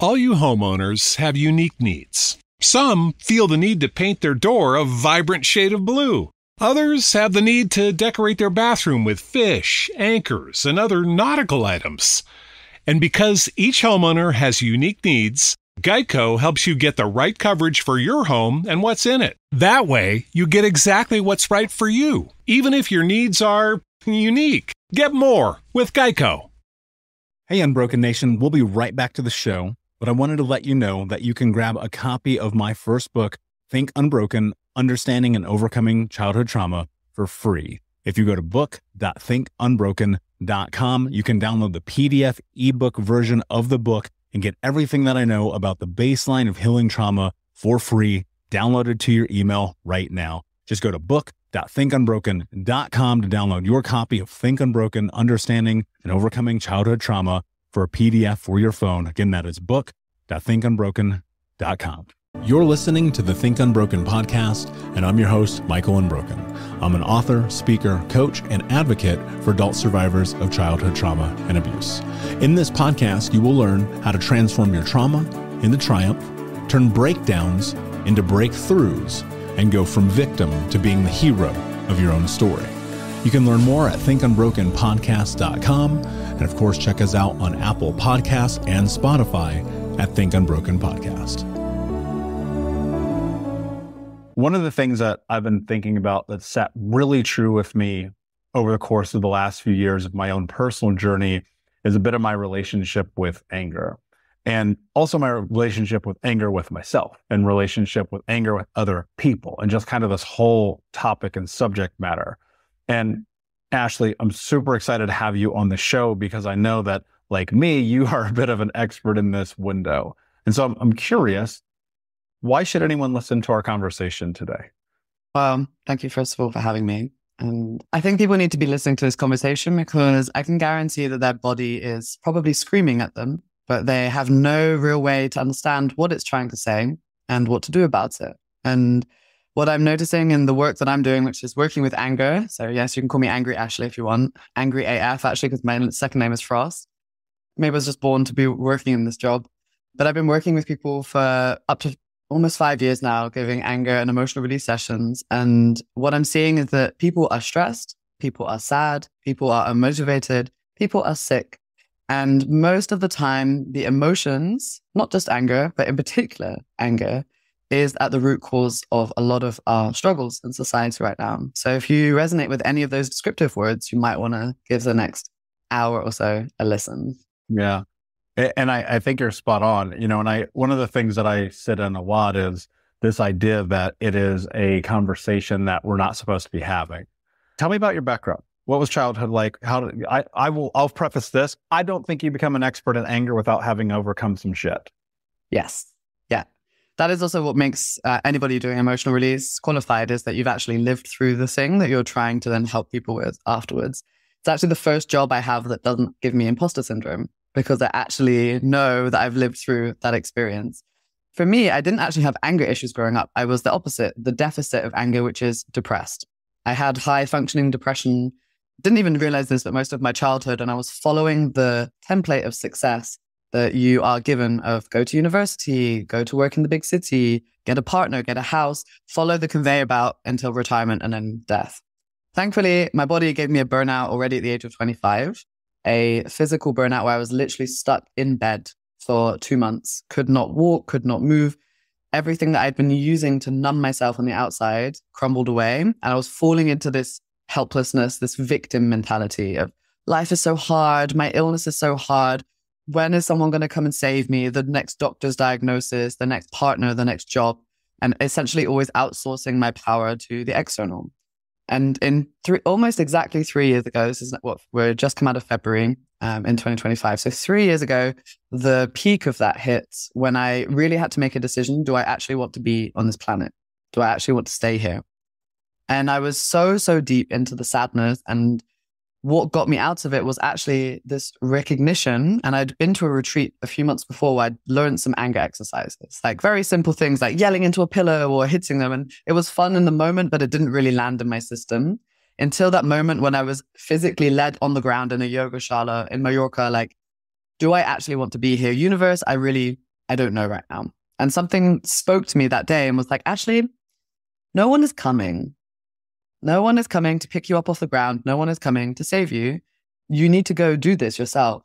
All you homeowners have unique needs. Some feel the need to paint their door a vibrant shade of blue. Others have the need to decorate their bathroom with fish, anchors, and other nautical items. And because each homeowner has unique needs, Geico helps you get the right coverage for your home and what's in it. That way, you get exactly what's right for you, even if your needs are unique. Get more with Geico. Hey, Unbroken Nation, we'll be right back to the show, but I wanted to let you know that you can grab a copy of my first book, Think Unbroken, Understanding and Overcoming Childhood Trauma, for free. If you go to book.thinkunbroken.com, you can download the PDF ebook version of the book and get everything that I know about the baseline of healing trauma for free, downloaded to your email right now. Just go to book.thinkunbroken.com to download your copy of Think Unbroken, Understanding and Overcoming Childhood Trauma for a PDF for your phone. Again, that is book.thinkunbroken.com. You're listening to the Think Unbroken podcast, and I'm your host, Michael Unbroken. I'm an author, speaker, coach, and advocate for adult survivors of childhood trauma and abuse. In this podcast, you will learn how to transform your trauma into triumph, turn breakdowns into breakthroughs, and go from victim to being the hero of your own story. You can learn more at thinkunbrokenpodcast.com, and of course, check us out on Apple Podcasts and Spotify at Think Unbroken Podcast. One of the things that I've been thinking about that's sat really true with me over the course of the last few years of my own personal journey is a bit of my relationship with anger, and also my relationship with anger with myself and relationship with anger with other people, and just kind of this whole topic and subject matter. And Ashley, I'm super excited to have you on the show because I know that, like me, you are a bit of an expert in this window. And so I'm curious, why should anyone listen to our conversation today? Well, thank you, first of all, for having me. And I think people need to be listening to this conversation because I can guarantee that their body is probably screaming at them, but they have no real way to understand what it's trying to say and what to do about it. And what I'm noticing in the work that I'm doing, which is working with anger. So yes, you can call me Angry Ashley if you want. Angry AF, actually, because my second name is Frost. Maybe I was just born to be working in this job. But I've been working with people for up to almost 5 years now, giving anger and emotional release sessions. And what I'm seeing is that people are stressed, people are sad, people are unmotivated, people are sick. And most of the time, the emotions, not just anger, but in particular anger, is at the root cause of a lot of our struggles in society right now. So if you resonate with any of those descriptive words, you might want to give the next hour or so a listen. Yeah. And I think you're spot on, and one of the things that I sit in a lot is this idea that it is a conversation that we're not supposed to be having. Tell me about your background. What was childhood like? I'll preface this. I don't think you become an expert in anger without having overcome some shit. Yes. Yeah. That is also what makes anybody doing emotional release qualified, is that you've actually lived through the thing that you're trying to then help people with afterwards. It's actually the first job I have that doesn't give me imposter syndrome, because I actually know that I've lived through that experience. For me, I didn't actually have anger issues growing up. I was the opposite, the deficit of anger, which is depressed. I had high functioning depression, didn't even realize this, but most of my childhood, and I was following the template of success that you are given of go to university, go to work in the big city, get a partner, get a house, follow the conveyor belt until retirement and then death. Thankfully, my body gave me a burnout already at the age of 25. A physical burnout where I was literally stuck in bed for 2 months, could not walk, could not move. Everything that I'd been using to numb myself on the outside crumbled away. And I was falling into this helplessness, this victim mentality of life is so hard, my illness is so hard. When is someone going to come and save me? The next doctor's diagnosis, the next partner, the next job, and essentially always outsourcing my power to the external. And in almost exactly 3 years ago, this is what we're just come out of February in 2025. So 3 years ago, the peak of that hit when I really had to make a decision. Do I actually want to be on this planet? Do I actually want to stay here? And I was so deep into the sadness, and what got me out of it was actually this recognition. And I'd been to a retreat a few months before where I'd learned some anger exercises, like very simple things like yelling into a pillow or hitting them. And it was fun in the moment, but it didn't really land in my system until that moment when I was physically led on the ground in a yoga shala in Mallorca. Like, do I actually want to be here? Universe, I really I don't know right now. And something spoke to me that day and was like, actually, no one is coming. No one is coming to pick you up off the ground. No one is coming to save you. You need to go do this yourself.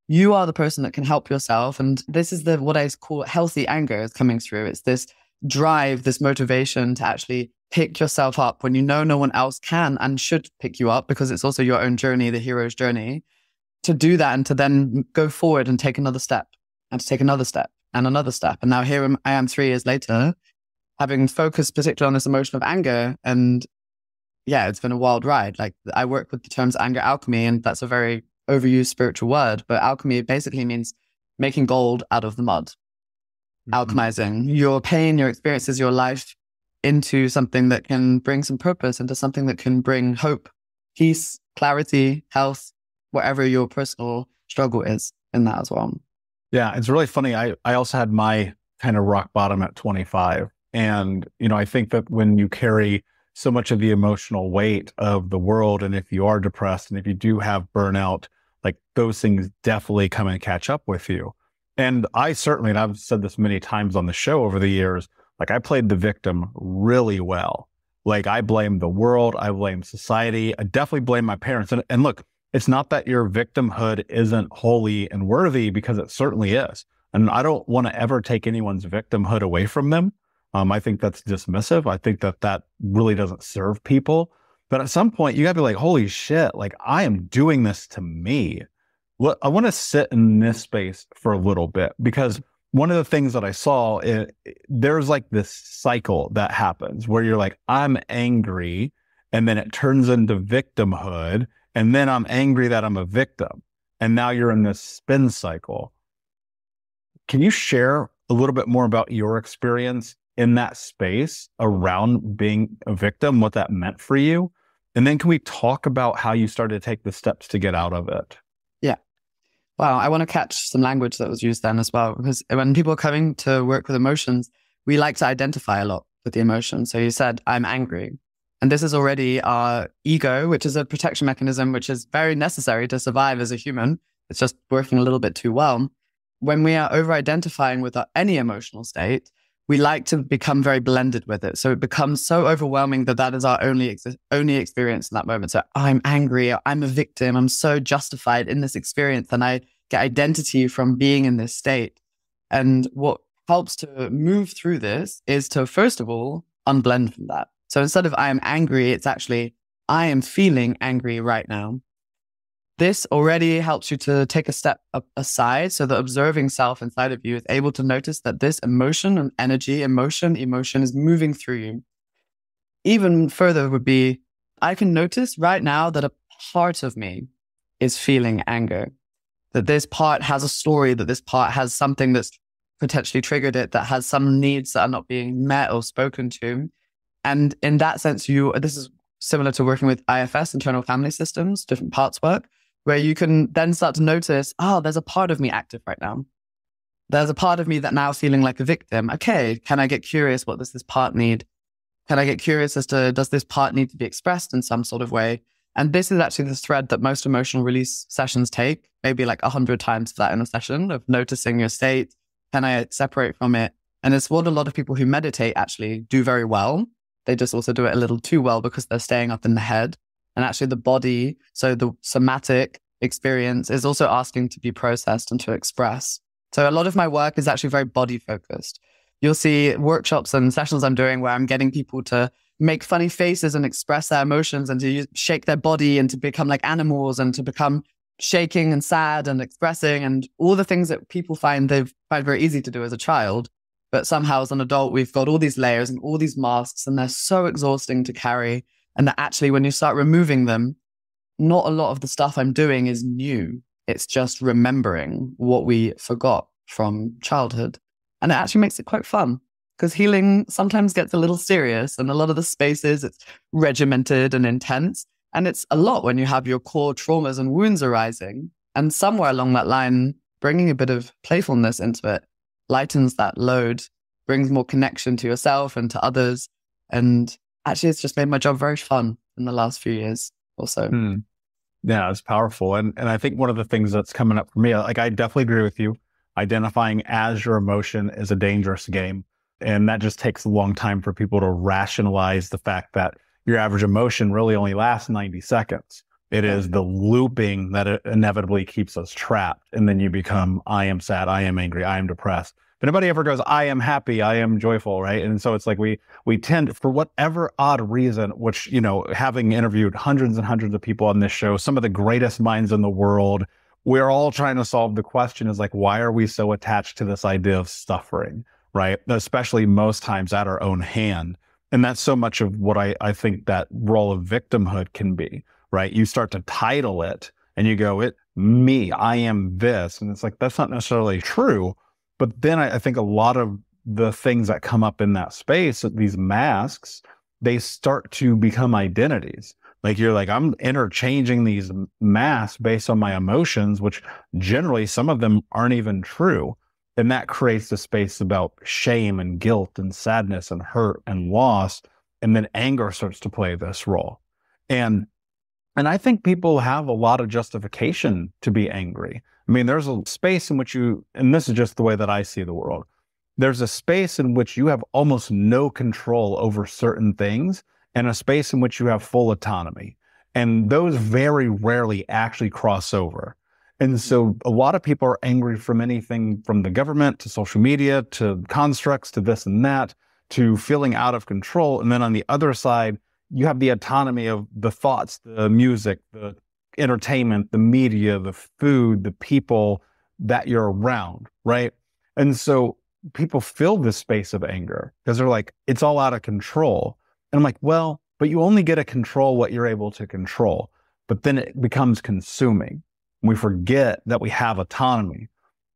You are the person that can help yourself. And this is what I call healthy anger is coming through. It's this drive, this motivation to actually pick yourself up when you know no one else can and should pick you up, because it's also your own journey, the hero's journey, to do that and to then go forward and take another step and to take another step and another step. And now here I am 3 years later, having focused particularly on this emotion of anger. And yeah, it's been a wild ride. Like, I work with the terms anger alchemy, and that's a very overused spiritual word, but alchemy basically means making gold out of the mud. Alchemizing your pain, your experiences, your life into something that can bring some purpose, into something that can bring hope, peace, clarity, health, whatever your personal struggle is in that as well. Yeah, it's really funny. I also had my kind of rock bottom at 25. And, I think that when you carry so much of the emotional weight of the world, and if you are depressed and if you do have burnout, like, those things definitely come and catch up with you. And I certainly, and I've said this many times on the show over the years, like, I played the victim really well. Like, I blame the world, I blame society, I definitely blame my parents. And look, it's not that your victimhood isn't holy and worthy, because it certainly is. And I don't want to ever take anyone's victimhood away from them. I think that's dismissive. I think that really doesn't serve people. But at some point, you got to be like, holy shit, like, I am doing this to me. I want to sit in this space for a little bit, because one of the things that I saw, there's like this cycle that happens where you're like, I'm angry, and then it turns into victimhood, and then I'm angry that I'm a victim. And now you're in this spin cycle. Can you share a little bit more about your experience in that space around being a victim, what that meant for you? And then can we talk about how you started to take the steps to get out of it? Yeah. Wow. I want to catch some language that was used then as well, because when people are coming to work with emotions, we like to identify a lot with the emotion. So you said, I'm angry. And this is already our ego, which is a protection mechanism, which is very necessary to survive as a human. It's just working a little bit too well. When we are over-identifying with any emotional state, we like to become very blended with it. So it becomes so overwhelming that is our only experience in that moment. So I'm angry, or I'm a victim, I'm so justified in this experience, and I get identity from being in this state. And what helps to move through this is to, first of all, unblend from that. So instead of I am angry, it's actually I am feeling angry right now. This already helps you to take a step aside, so the observing self inside of you is able to notice that this emotion and energy, emotion is moving through you. Even further would be, I can notice right now that a part of me is feeling anger, that this part has a story, that this part has something that's potentially triggered it, that has some needs that are not being met or spoken to. And in that sense, this is similar to working with IFS, internal family systems, different parts work, where you can then start to notice, there's a part of me active right now. There's a part of me that now feeling like a victim. Okay, can I get curious? What does this part need? Can I get curious as to, does this part need to be expressed in some sort of way? And this is actually the thread that most emotional release sessions take, maybe like 100 times for that in a session, of noticing your state. Can I separate from it? And it's what a lot of people who meditate actually do very well. They just also do it a little too well because they're staying up in the head. And actually the body, so the somatic experience, is also asking to be processed and to express. So a lot of my work is actually very body focused. You'll see workshops and sessions I'm doing where I'm getting people to make funny faces and express their emotions, and to shake their body, and to become like animals, and to become shaking and sad and expressing, and all the things that people find very easy to do as a child. But somehow as an adult, we've got all these layers and all these masks, and they're so exhausting to carry. And that actually, when you start removing them, not a lot of the stuff I'm doing is new. It's just remembering what we forgot from childhood. And it actually makes it quite fun, because healing sometimes gets a little serious, and a lot of the spaces, it's regimented and intense. And it's a lot when you have your core traumas and wounds arising. And somewhere along that line, bringing a bit of playfulness into it lightens that load, brings more connection to yourself and to others. And actually, it's just made my job very fun in the last few years also. Yeah, it's powerful. And I think one of the things that's coming up for me, like, I definitely agree with you. identifying as your emotion is a dangerous game. And that just takes a long time for people to rationalize the fact that your average emotion really only lasts 90 seconds. It is the looping that it inevitably keeps us trapped. And then you become, I am sad, I am angry, I am depressed. If anybody ever goes, I am happy, I am joyful, right? And so it's like we tend, for whatever odd reason, which, you know, having interviewed hundreds and hundreds of people on this show, some of the greatest minds in the world, we're all trying to solve the question is like, why are we so attached to this idea of suffering, right? Especially most times at our own hand. And that's so much of what I think that role of victimhood can be, right? You start to title it and you go, me, I am this. And it's like, that's not necessarily true. But then I think a lot of the things that come up in that space, these masks, they start to become identities. Like you're like, I'm interchanging these masks based on my emotions, which generally some of them aren't even true. And that creates the space about shame and guilt and sadness and hurt and loss. And then anger starts to play this role. And I think people have a lot of justification to be angry. I mean, there's a space in which and this is just the way that I see the world. There's a space in which you have almost no control over certain things and a space in which you have full autonomy. And those very rarely actually cross over. And so a lot of people are angry from anything from the government to social media to constructs to this and that to feeling out of control. And then on the other side, you have the autonomy of the thoughts, the music, the entertainment, the media, the food, the people that you're around, right? And so people fill this space of anger because they're like, it's all out of control. And I'm like, well, but you only get to control what you're able to control. But then it becomes consuming. We forget that we have autonomy.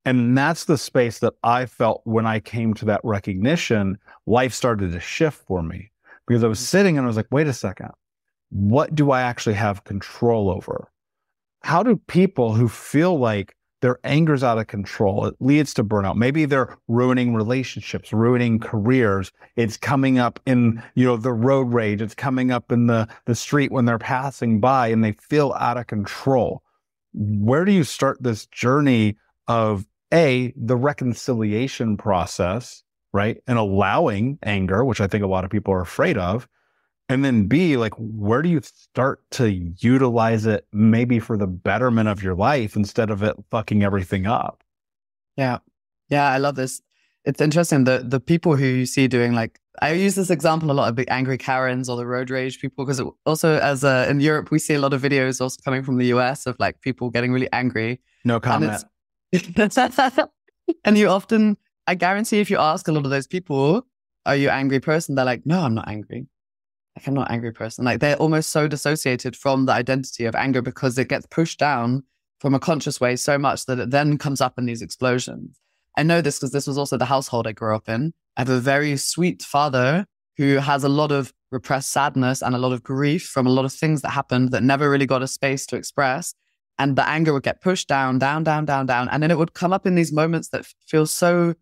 And that's the space that I felt when I came to that recognition, life started to shift for me. Because I was sitting and I was like, wait a second, what do I actually have control over? How do people who feel like their anger's out of control, it leads to burnout. Maybe they're ruining relationships, ruining careers. It's coming up in, the road rage. It's coming up in the street when they're passing by and they feel out of control. Where do you start this journey of the reconciliation process, right? And allowing anger, which I think a lot of people are afraid of. And then B, like, where do you start to utilize it maybe for the betterment of your life instead of it fucking everything up? Yeah. Yeah, I love this. It's interesting that the people who you see doing, like, I use this example a lot of the angry Karens or the road rage people, because also in Europe, we see a lot of videos also coming from the US of like people getting really angry. No comment. And you often, I guarantee if you ask a lot of those people, are you an angry person? They're like, no, I'm not angry. Like, I'm not an angry person. Like, they're almost so dissociated from the identity of anger because it gets pushed down from a conscious way so much that it then comes up in these explosions. I know this because this was also the household I grew up in. I have a very sweet father who has a lot of repressed sadness and a lot of grief from a lot of things that happened that never really got a space to express. And the anger would get pushed down, down, down, down, down. And then it would come up in these moments that feel so,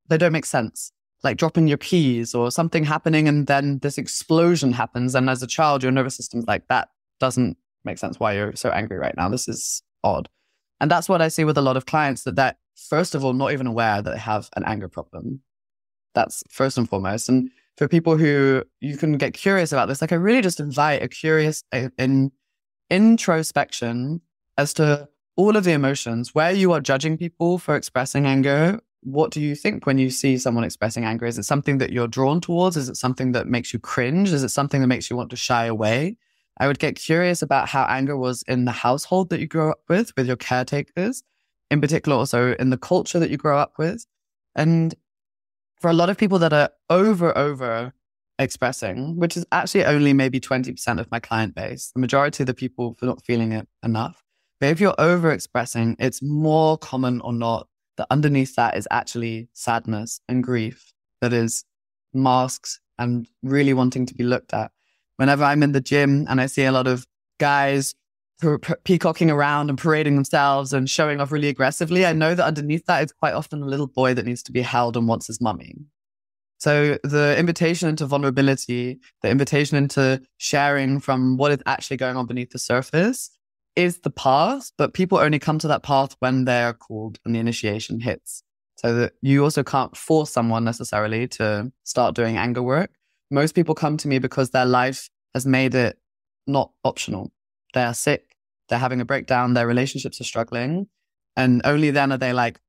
they don't make sense. Like dropping your keys or something happening and then this explosion happens. And as a child, your nervous system's like, that doesn't make sense why you're so angry right now. This is odd. And that's what I see with a lot of clients, that first of all, not even aware that they have an anger problem. That's first and foremost. And for people who you can get curious about this, like I really just invite a curious introspection as to all of the emotions, where you are judging people for expressing anger. What do you think when you see someone expressing anger? Is it something that you're drawn towards? Is it something that makes you cringe? Is it something that makes you want to shy away? I would get curious about how anger was in the household that you grew up with your caretakers, in particular also in the culture that you grow up with. And for a lot of people that are over expressing, which is actually only maybe 20% of my client base, the majority of the people are not feeling it enough. But if you're over expressing, it's more common or not that underneath that is actually sadness and grief that is masked and really wanting to be looked at. Whenever I'm in the gym and I see a lot of guys peacocking around and parading themselves and showing off really aggressively, I know that underneath that is quite often a little boy that needs to be held and wants his mummy. So the invitation into vulnerability, the invitation into sharing from what is actually going on beneath the surface is the path, but people only come to that path when they're called and the initiation hits. So that you also can't force someone necessarily to start doing anger work. Most people come to me because their life has made it not optional. They are sick, they're having a breakdown, their relationships are struggling. And only then are they like,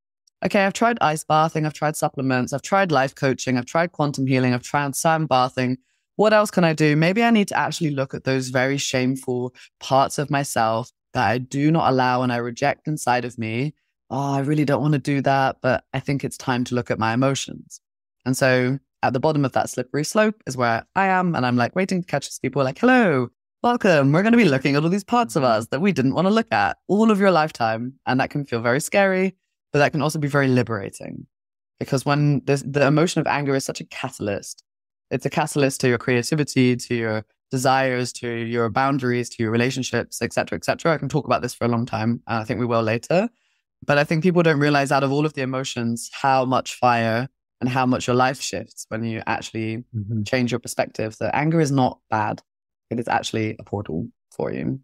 okay, I've tried ice bathing, I've tried supplements, I've tried life coaching, I've tried quantum healing, I've tried sand bathing. What else can I do? Maybe I need to actually look at those very shameful parts of myself that I do not allow and I reject inside of me. Oh, I really don't want to do that, but I think it's time to look at my emotions. And so at the bottom of that slippery slope is where I am. And I'm like waiting to catch these people like, hello, welcome. We're going to be looking at all these parts of us that we didn't want to look at all of your lifetime. And that can feel very scary, but that can also be very liberating. Because when the emotion of anger is such a catalyst, it's a catalyst to your creativity, to your desires, to your boundaries, to your relationships, et cetera, et cetera. I can talk about this for a long time. And I think we will later. But I think people don't realize out of all of the emotions, how much fire and how much your life shifts when you actually change your perspective. That anger is not bad. It is actually a portal for you.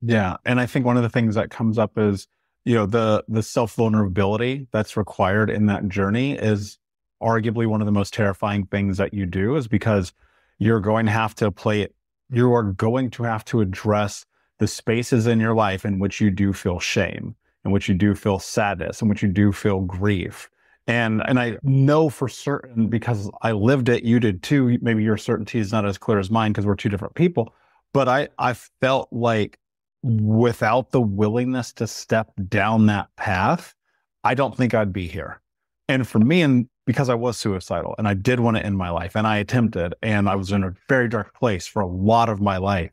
Yeah. And I think one of the things that comes up is, the self-vulnerability that's required in that journey is arguably one of the most terrifying things that you do, is because you're going to have to you are going to have to address the spaces in your life in which you do feel shame, in which you do feel sadness, in which you do feel grief. And I know for certain, because I lived it, you did too. Maybe your certainty is not as clear as mine because we're two different people. But I felt like without the willingness to step down that path, I don't think I'd be here. And for me, and because I was suicidal and I did want to end my life and I attempted, and I was in a very dark place for a lot of my life.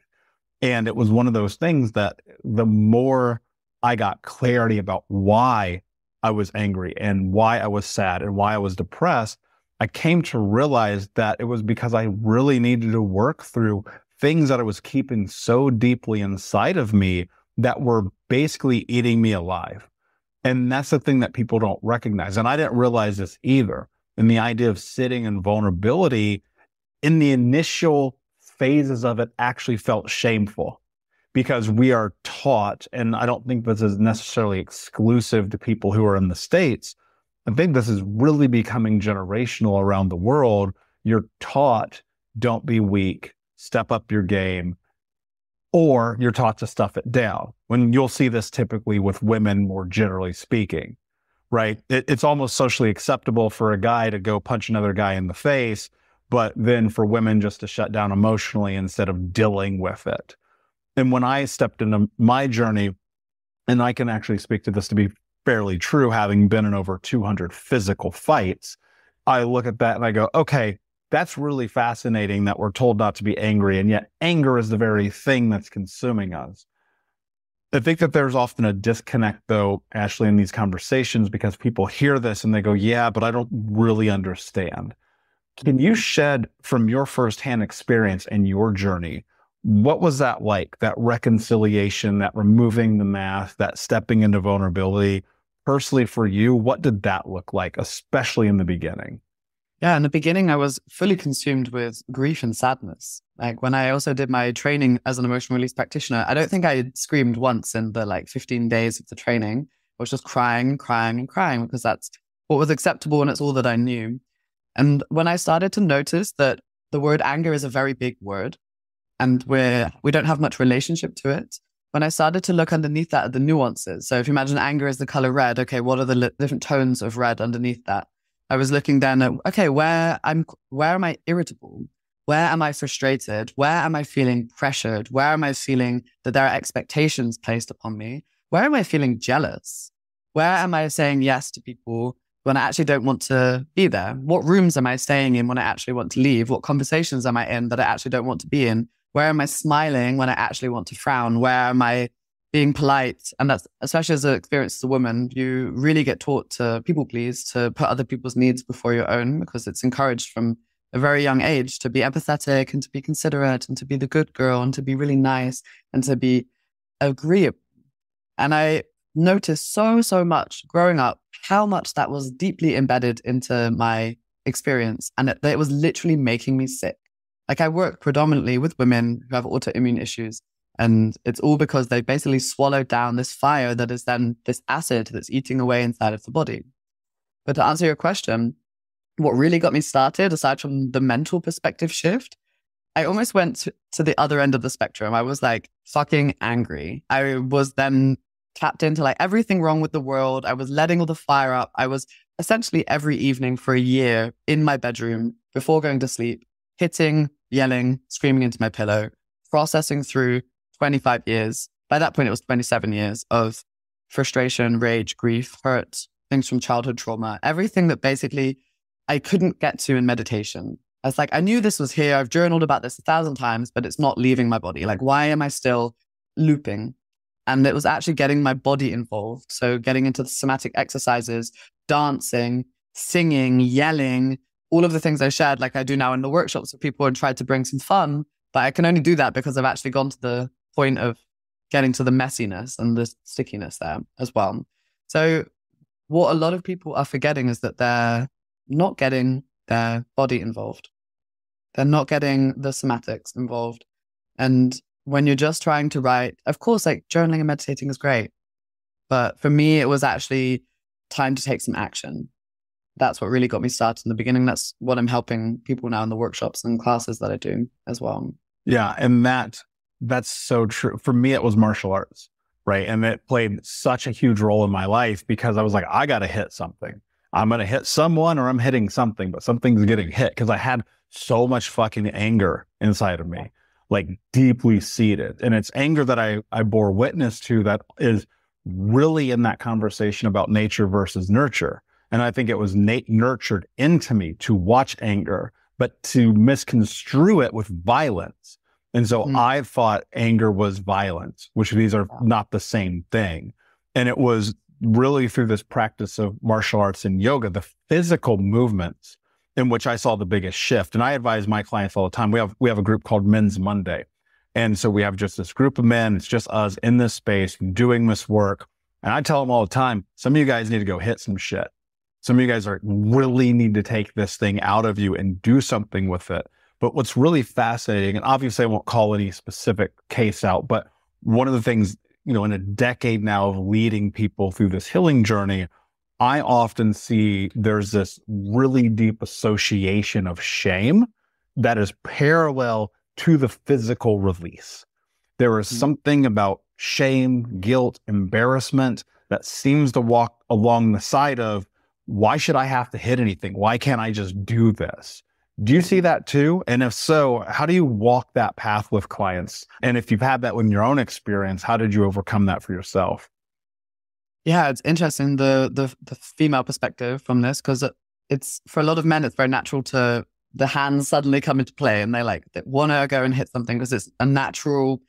And it was one of those things that the more I got clarity about why I was angry and why I was sad and why I was depressed, I came to realize that it was because I really needed to work through things that I was keeping so deeply inside of me that were basically eating me alive. And that's the thing that people don't recognize. And I didn't realize this either. And the idea of sitting in vulnerability in the initial phases of it actually felt shameful, because we are taught, and I don't think this is necessarily exclusive to people who are in the States. I think this is really becoming generational around the world. You're taught, don't be weak, step up your game, or you're taught to stuff it down. When you'll see this typically with women, more generally speaking, right? It's almost socially acceptable for a guy to go punch another guy in the face, but then for women just to shut down emotionally instead of dealing with it. And when I stepped into my journey, and I can actually speak to this to be fairly true, having been in over 200 physical fights, I look at that and I go, okay, that's really fascinating that we're told not to be angry. And yet anger is the very thing that's consuming us. I think that there's often a disconnect, though, Ashley, in these conversations, because people hear this and they go, yeah, but I don't really understand. Can you shed from your firsthand experience and your journey, what was that like, that reconciliation, that removing the mask, that stepping into vulnerability? Personally for you, what did that look like, especially in the beginning? Yeah, in the beginning, I was fully consumed with grief and sadness. Like when I also did my training as an emotional release practitioner, I don't think I screamed once in the 15 days of the training. I was just crying, crying, and crying because that's what was acceptable and it's all that I knew. And when I started to notice that the word anger is a very big word, and we don't have much relationship to it. When I started to look underneath that at the nuances, so if you imagine anger is the color red, okay, what are the different tones of red underneath that? I was looking then at, okay, where am I irritable? Where am I frustrated? Where am I feeling pressured? Where am I feeling that there are expectations placed upon me? Where am I feeling jealous? Where am I saying yes to people when I actually don't want to be there? What rooms am I staying in when I actually want to leave? What conversations am I in that I actually don't want to be in? Where am I smiling when I actually want to frown? Where am I being polite? And that's, especially as an experience as a woman, you really get taught to people please, to put other people's needs before your own, because it's encouraged from a very young age to be empathetic and to be considerate and to be the good girl and to be really nice and to be agreeable. And I noticed so much growing up how much that was deeply embedded into my experience, and that it was literally making me sick. Like I work predominantly with women who have autoimmune issues, and it's all because they basically swallowed down this fire that is then this acid that's eating away inside of the body. But to answer your question, what really got me started, aside from the mental perspective shift, I almost went to the other end of the spectrum. I was like fucking angry. I was then tapped into like everything wrong with the world. I was letting all the fire up. I was essentially every evening for a year in my bedroom before going to sleep, hitting, yelling, screaming into my pillow, processing through 25 years. By that point, it was 27 years of frustration, rage, grief, hurt, things from childhood trauma, everything that basically I couldn't get to in meditation. I was like, I knew this was here. I've journaled about this 1,000 times, but it's not leaving my body. Like, why am I still looping? And it was actually getting my body involved. So getting into the somatic exercises, dancing, singing, yelling, all of the things I shared, like I do now in the workshops with people and tried to bring some fun. But I can only do that because I've actually gone to the point of getting to the messiness and the stickiness there as well. So what a lot of people are forgetting is that they're not getting their body involved. They're not getting the somatics involved. And when you're just trying to write, of course, like journaling and meditating is great. But for me, it was actually time to take some action. That's what really got me started in the beginning. That's what I'm helping people now in the workshops and classes that I do as well. Yeah. And that's so true. For me, it was martial arts, right? And it played such a huge role in my life because I was like, I got to hit something. I'm going to hit someone or I'm hitting something, but something's getting hit because I had so much fucking anger inside of me, like deeply seated. And it's anger that I bore witness to that is really in that conversation about nature versus nurture. And I think it was nurtured into me to watch anger, but to misconstrue it with violence. And so I thought anger was violence, which these are not the same thing. And it was really through this practice of martial arts and yoga, the physical movements in which I saw the biggest shift. And I advise my clients all the time. We have a group called Men's Monday. And so we have just this group of men. It's just us in this space doing this work. And I tell them all the time, some of you guys need to go hit some shit. Some of you guys really need to take this thing out of you and do something with it. But what's really fascinating, and obviously I won't call any specific case out, but one of the things, in a decade now of leading people through this healing journey, I often see there's this really deep association of shame that is parallel to the physical release. There is something about shame, guilt, embarrassment that seems to walk along the side of, why should I have to hit anything? Why can't I just do this? Do you see that too? And if so, how do you walk that path with clients? And if you've had that in your own experience, how did you overcome that for yourself? Yeah, it's interesting, the female perspective from this, because it's for a lot of men, it's very natural to the hands suddenly come into play and they want to go and hit something because it's a natural,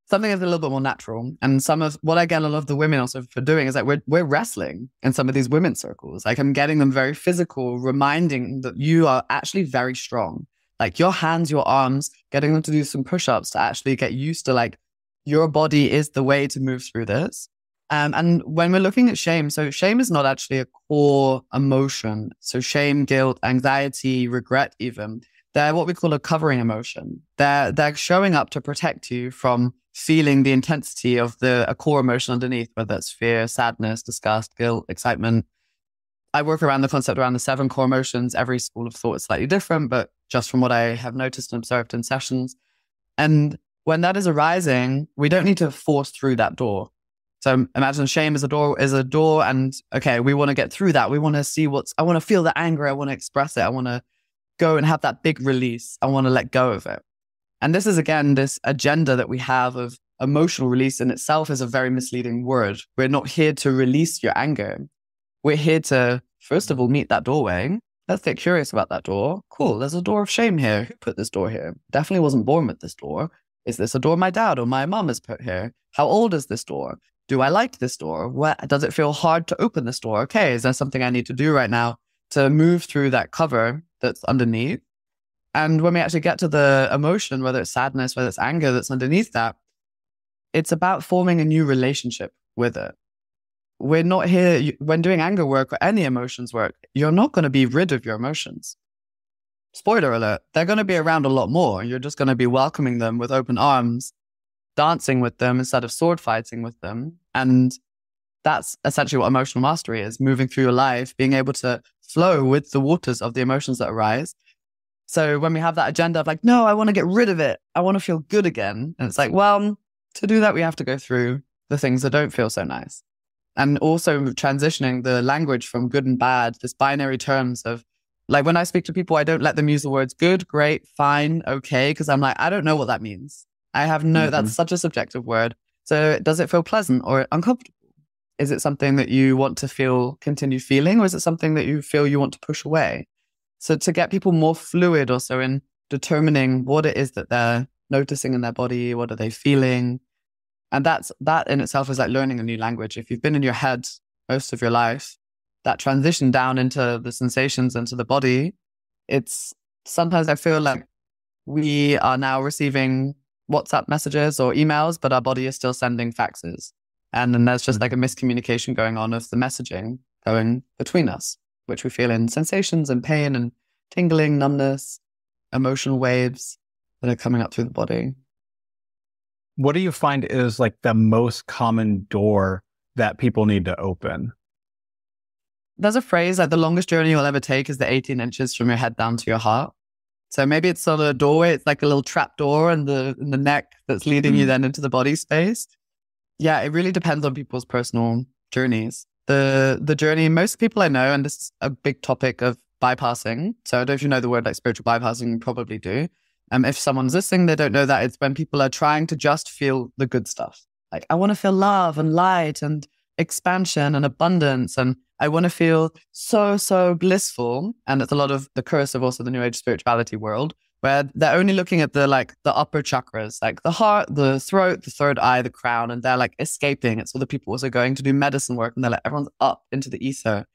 something is a little bit more natural. And some of what I get a lot of the women also for doing is like we're wrestling in some of these women's circles. Like I'm getting them very physical, reminding that you are actually very strong. Like your hands, your arms, getting them to do some push-ups to actually get used to like your body is the way to move through this. And when we're looking at shame, so shame is not actually a core emotion. So shame, guilt, anxiety, regret even, they're what we call a covering emotion. They're showing up to protect you from feeling the intensity of a core emotion underneath, whether it's fear, sadness, disgust, guilt, excitement. I work around the concept around the 7 core emotions. Every school of thought is slightly different, but just from what I have noticed and observed in sessions. And when that is arising, we don't need to force through that door. So imagine shame is a door and okay, we want to get through that. We want to see I want to feel the anger. I want to express it. I want to go and have that big release. I want to let go of it. And this is again, this agenda that we have of emotional release in itself is a very misleading word. We're not here to release your anger. We're here to, first of all, meet that doorway. Let's get curious about that door. Cool. There's a door of shame here. Who put this door here? Definitely wasn't born with this door. Is this a door my dad or my mom has put here? How old is this door? Do I like this door? Does it feel hard to open this door? Okay, is there something I need to do right now to move through that cover that's underneath? And when we actually get to the emotion, whether it's sadness, whether it's anger that's underneath that, it's about forming a new relationship with it. We're not here, when doing anger work or any emotions work, you're not going to be rid of your emotions. Spoiler alert, they're going to be around a lot more. You're just going to be welcoming them with open arms, dancing with them instead of sword fighting with them. And that's essentially what emotional mastery is, moving through your life, being able to flow with the waters of the emotions that arise. So when we have that agenda of like, no, I want to get rid of it, I want to feel good again. And it's like, well, to do that, we have to go through the things that don't feel so nice. And also transitioning the language from good and bad, this binary terms of like, when I speak to people, I don't let them use the words good, great, fine, okay, because I'm like, I don't know what that means. I have no, that's such a subjective word. So does it feel pleasant or uncomfortable? Is it something that you want to continue feeling, or is it something that you feel you want to push away? So to get people more fluid also in determining what it is that they're noticing in their body, what are they feeling? And that in itself is like learning a new language. If you've been in your head most of your life, that transition down into the sensations, into the body, it's sometimes I feel like we are now receiving WhatsApp messages or emails, but our body is still sending faxes. And then there's just like a miscommunication going on of the messaging going between us, which we feel in sensations and pain and tingling, numbness, emotional waves that are coming up through the body. What do you find is like the most common door that people need to open? There's a phrase like the longest journey you'll ever take is the 18 inches from your head down to your heart. So maybe it's sort of a doorway. It's like a little trap door in the neck that's leading you then into the body space. Yeah, it really depends on people's personal journeys. The journey, most people I know, and this is a big topic of bypassing. So I don't know if you know the word like spiritual bypassing, you probably do. If someone's listening, they don't know that, it's when people are trying to just feel the good stuff. Like, I want to feel love and light and expansion and abundance, and I want to feel so blissful. And it's a lot of the curse of also the New Age spirituality world, where they're only looking at the upper chakras, like the heart, the throat, the third eye, the crown, and they're like escaping. It's all the people also going to do medicine work, and they're like, everyone's up into the ether.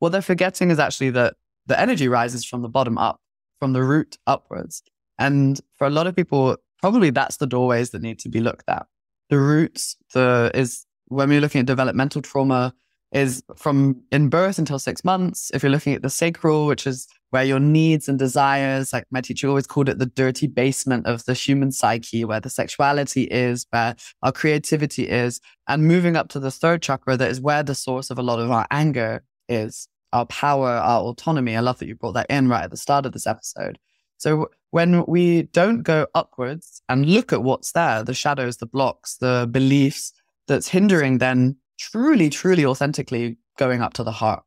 What they're forgetting is actually that the energy rises from the bottom up, from the root upwards. And for a lot of people, probably that's the doorways that need to be looked at. The roots is when we're looking at developmental trauma, is from in birth until 6 months. If you're looking at the sacral, which is where your needs and desires, like my teacher always called it the dirty basement of the human psyche, where the sexuality is, where our creativity is, and moving up to the third chakra, that is where the source of a lot of our anger is, our power, our autonomy. I love that you brought that in right at the start of this episode. So when we don't go upwards and look at what's there, the shadows, the blocks, the beliefs that's hindering then truly, authentically going up to the heart.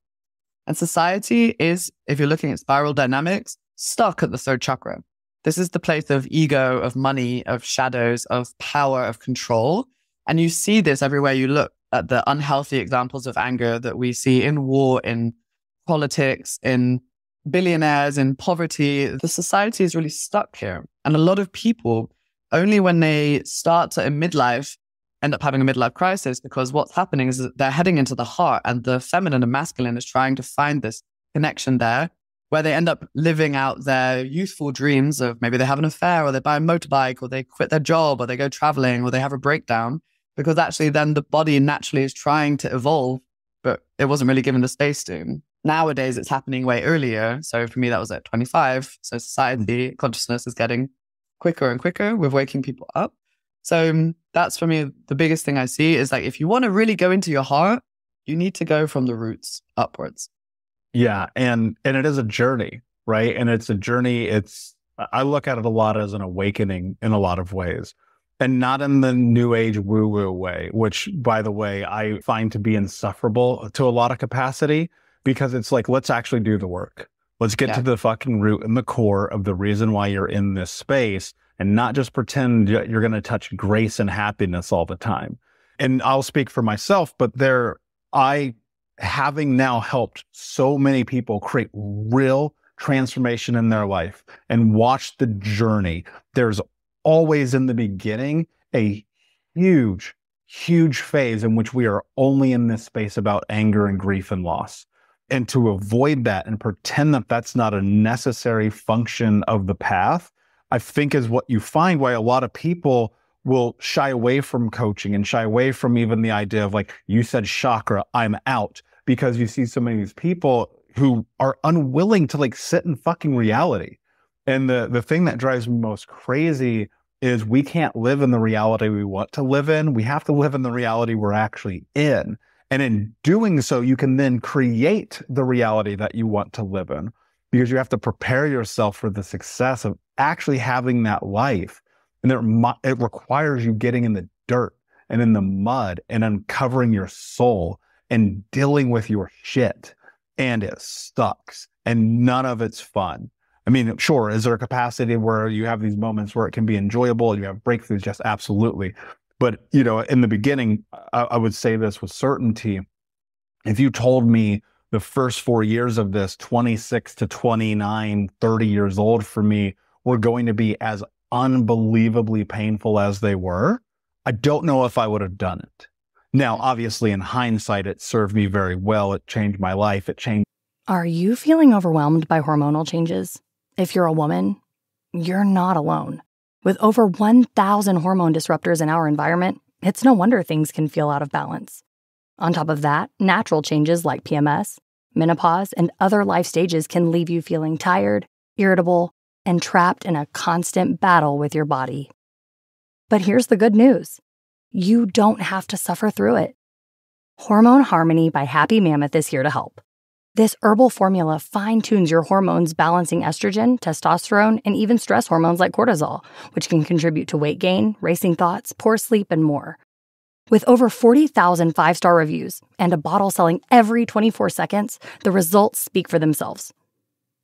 And society is, if you're looking at spiral dynamics, stuck at the third chakra. This is the place of ego, of money, of shadows, of power, of control. And you see this everywhere you look at the unhealthy examples of anger that we see in war, in politics, in billionaires, in poverty. The society is really stuck here. And a lot of people, only when they start to, in midlife, end up having a midlife crisis, because what's happening is that they're heading into the heart, and the feminine and masculine is trying to find this connection there, where they end up living out their youthful dreams of maybe they have an affair, or they buy a motorbike, or they quit their job, or they go traveling, or they have a breakdown, because actually then the body naturally is trying to evolve, but it wasn't really given the space to. Nowadays, it's happening way earlier. So for me, that was at 25. So society, consciousness is getting quicker and quicker with waking people up. So that's for me, the biggest thing I see is like, if you want to really go into your heart, you need to go from the roots upwards. Yeah. And it is a journey, right? And it's a journey. I look at it a lot as an awakening in a lot of ways, and not in the new age woo-woo way, which, by the way, I find to be insufferable to a lot of capacity, because it's like, let's actually do the work. Let's get to the fucking root and the core of the reason why you're in this space, and not just pretend you're going to touch grace and happiness all the time. And I'll speak for myself, but having now helped so many people create real transformation in their life and watch the journey, there's always in the beginning a huge phase in which we are only in this space about anger and grief and loss. And to avoid that and pretend that that's not a necessary function of the path, I think is what you find why a lot of people will shy away from coaching and shy away from even the idea of, like you said, chakra, I'm out, because you see so many of these people who are unwilling to like sit in fucking reality. And the thing that drives me most crazy is we can't live in the reality we want to live in. We have to live in the reality we're actually in. And in doing so, you can then create the reality that you want to live in, because you have to prepare yourself for the success of actually having that life. And it requires you getting in the dirt and in the mud and uncovering your soul and dealing with your shit. And it sucks. And none of it's fun. I mean, sure, is there a capacity where you have these moments where it can be enjoyable and you have breakthroughs? Yes, absolutely. But, in the beginning, I would say this with certainty. If you told me the first 4 years of this, 26 to 29, 30 years old for me, were going to be as unbelievably painful as they were, I don't know if I would have done it. Now, obviously, in hindsight, it served me very well. It changed my life. It changed. Are you feeling overwhelmed by hormonal changes? If you're a woman, you're not alone. With over 1,000 hormone disruptors in our environment, it's no wonder things can feel out of balance. On top of that, natural changes like PMS, menopause, and other life stages can leave you feeling tired, irritable, and trapped in a constant battle with your body. But here's the good news. You don't have to suffer through it. Hormone Harmony by Happy Mammoth is here to help. This herbal formula fine-tunes your hormones, balancing estrogen, testosterone, and even stress hormones like cortisol, which can contribute to weight gain, racing thoughts, poor sleep, and more. With over 40,000 five-star reviews and a bottle selling every 24 seconds, the results speak for themselves.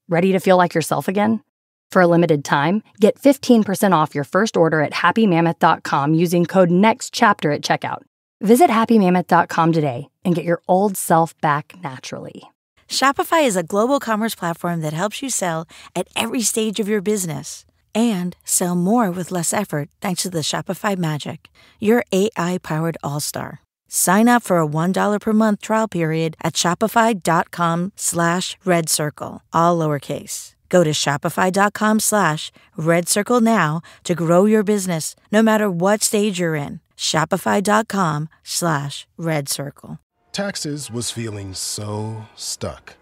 Ready to feel like yourself again? For a limited time, get 15% off your first order at happymammoth.com using code NEXTCHAPTER at checkout. Visit happymammoth.com today and get your old self back naturally. Shopify is a global commerce platform that helps you sell at every stage of your business and sell more with less effort thanks to the Shopify Magic, your AI-powered all-star. Sign up for a $1 per month trial period at shopify.com/redcircle, all lowercase. Go to shopify.com/redcircle now to grow your business no matter what stage you're in. Shopify.com/redcircle. Taxes was feeling so stuck.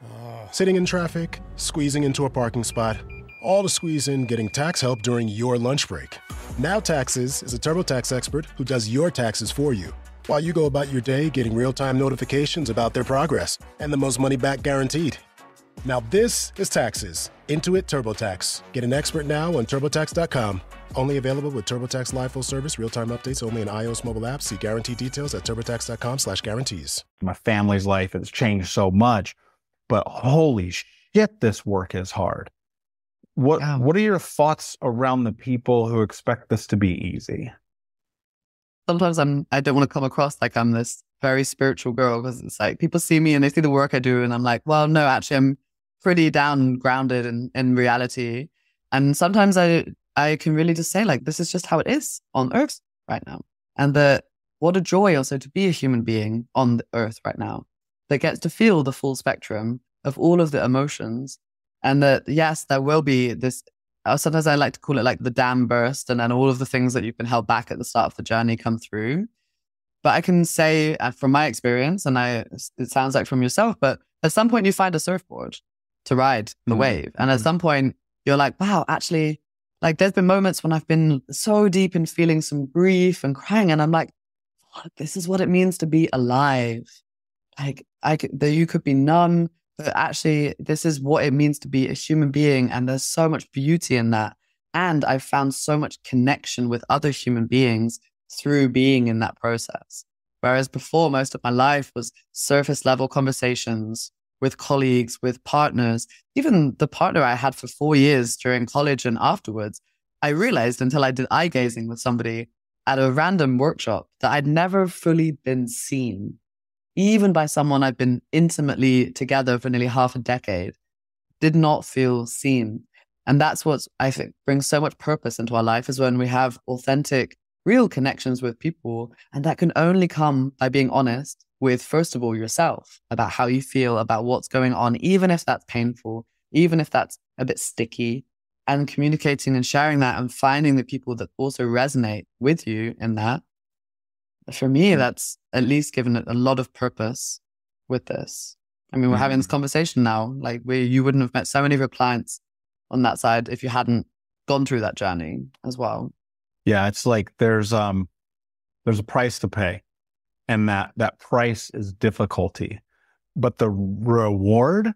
Sitting in traffic, squeezing into a parking spot, all to squeeze in getting tax help during your lunch break. Now Taxes is a TurboTax expert who does your taxes for you, while you go about your day getting real-time notifications about their progress and the most money back guaranteed. Now this is Taxes. Intuit TurboTax. Get an expert now on TurboTax.com. Only available with TurboTax Live Full Service. Real-time updates only in iOS mobile apps. See guarantee details at TurboTax.com/guarantees. My family's life has changed so much, but holy shit, this work is hard. What are your thoughts around the people who expect this to be easy? Sometimes I don't want to come across like I'm this very spiritual girl, because it's like people see me and they see the work I do and I'm like, well, no, actually I'm pretty down and grounded in reality. And sometimes I can really just say, like, this is just how it is on Earth right now. And that what a joy also to be a human being on the Earth right now that gets to feel the full spectrum of all of the emotions. And that, yes, there will be this, sometimes I like to call it like the dam burst, and then all of the things that you've been held back at the start of the journey come through. But I can say from my experience, and it sounds like from yourself, but at some point you find a surfboard to ride the wave. And at some point you're like, wow, actually, like there's been moments when I've been so deep in feeling some grief and crying, and I'm like, fuck, this is what it means to be alive. Like you could be numb, but actually this is what it means to be a human being. And there's so much beauty in that. And I've found so much connection with other human beings through being in that process. Whereas before, most of my life was surface level conversations with colleagues, with partners, even the partner I had for 4 years during college and afterwards. I realized until I did eye gazing with somebody at a random workshop that I'd never fully been seen, even by someone I've been intimately together for nearly half a decade, did not feel seen. And that's what I think brings so much purpose into our life, is when we have authentic, real connections with people. And that can only come by being honest with, first of all, yourself about how you feel about what's going on, even if that's painful, even if that's a bit sticky, and communicating and sharing that and finding the people that also resonate with you in that. For me, that's at least given it a lot of purpose with this. I mean, we're having this conversation now, like you wouldn't have met so many of your clients on that side if you hadn't gone through that journey as well. Yeah, it's like there's a price to pay. and that price is difficulty. But the reward,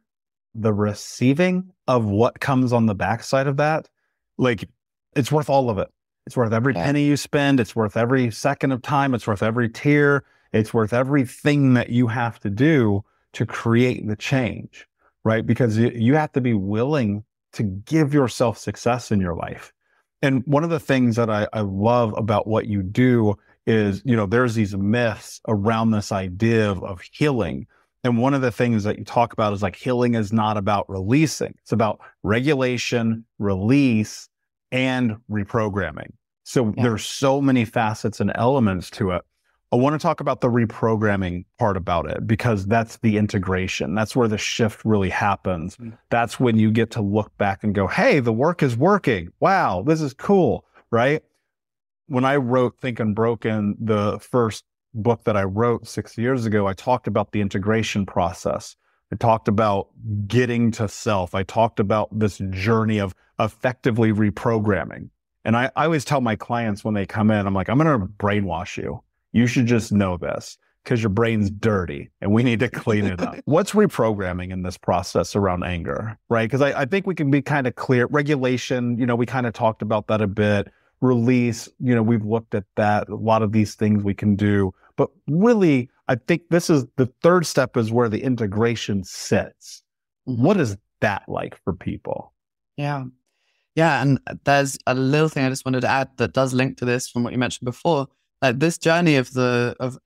the receiving of what comes on the backside of that, like, it's worth all of it. It's worth every penny you spend. It's worth every second of time. It's worth every tear. It's worth everything that you have to do to create the change, right? Because you have to be willing to give yourself success in your life. And one of the things that I love about what you do is, there's these myths around this idea of healing. And one of the things that you talk about is like, healing is not about releasing. It's about regulation, release, and reprogramming. So there's so many facets and elements to it. I want to talk about the reprogramming part about it, because that's the integration. That's where the shift really happens. That's when you get to look back and go, hey, the work is working. Wow, this is cool, right? When I wrote Think Unbroken, the first book that I wrote 6 years ago, I talked about the integration process. I talked about getting to self. I talked about this journey of effectively reprogramming. And I always tell my clients when they come in, I'm like, I'm going to brainwash you. You should just know this because your brain's dirty and we need to clean it up. What's reprogramming in this process around anger, right? Because I think we can be kind of clear. Regulation, we kind of talked about that a bit. Release, we've looked at that. A lot of these things we can do. But really, I think this is the third step, is where the integration sits. What is that like for people? Yeah. Yeah. And there's a little thing I just wanted to add that does link to this from what you mentioned before. Like this journey of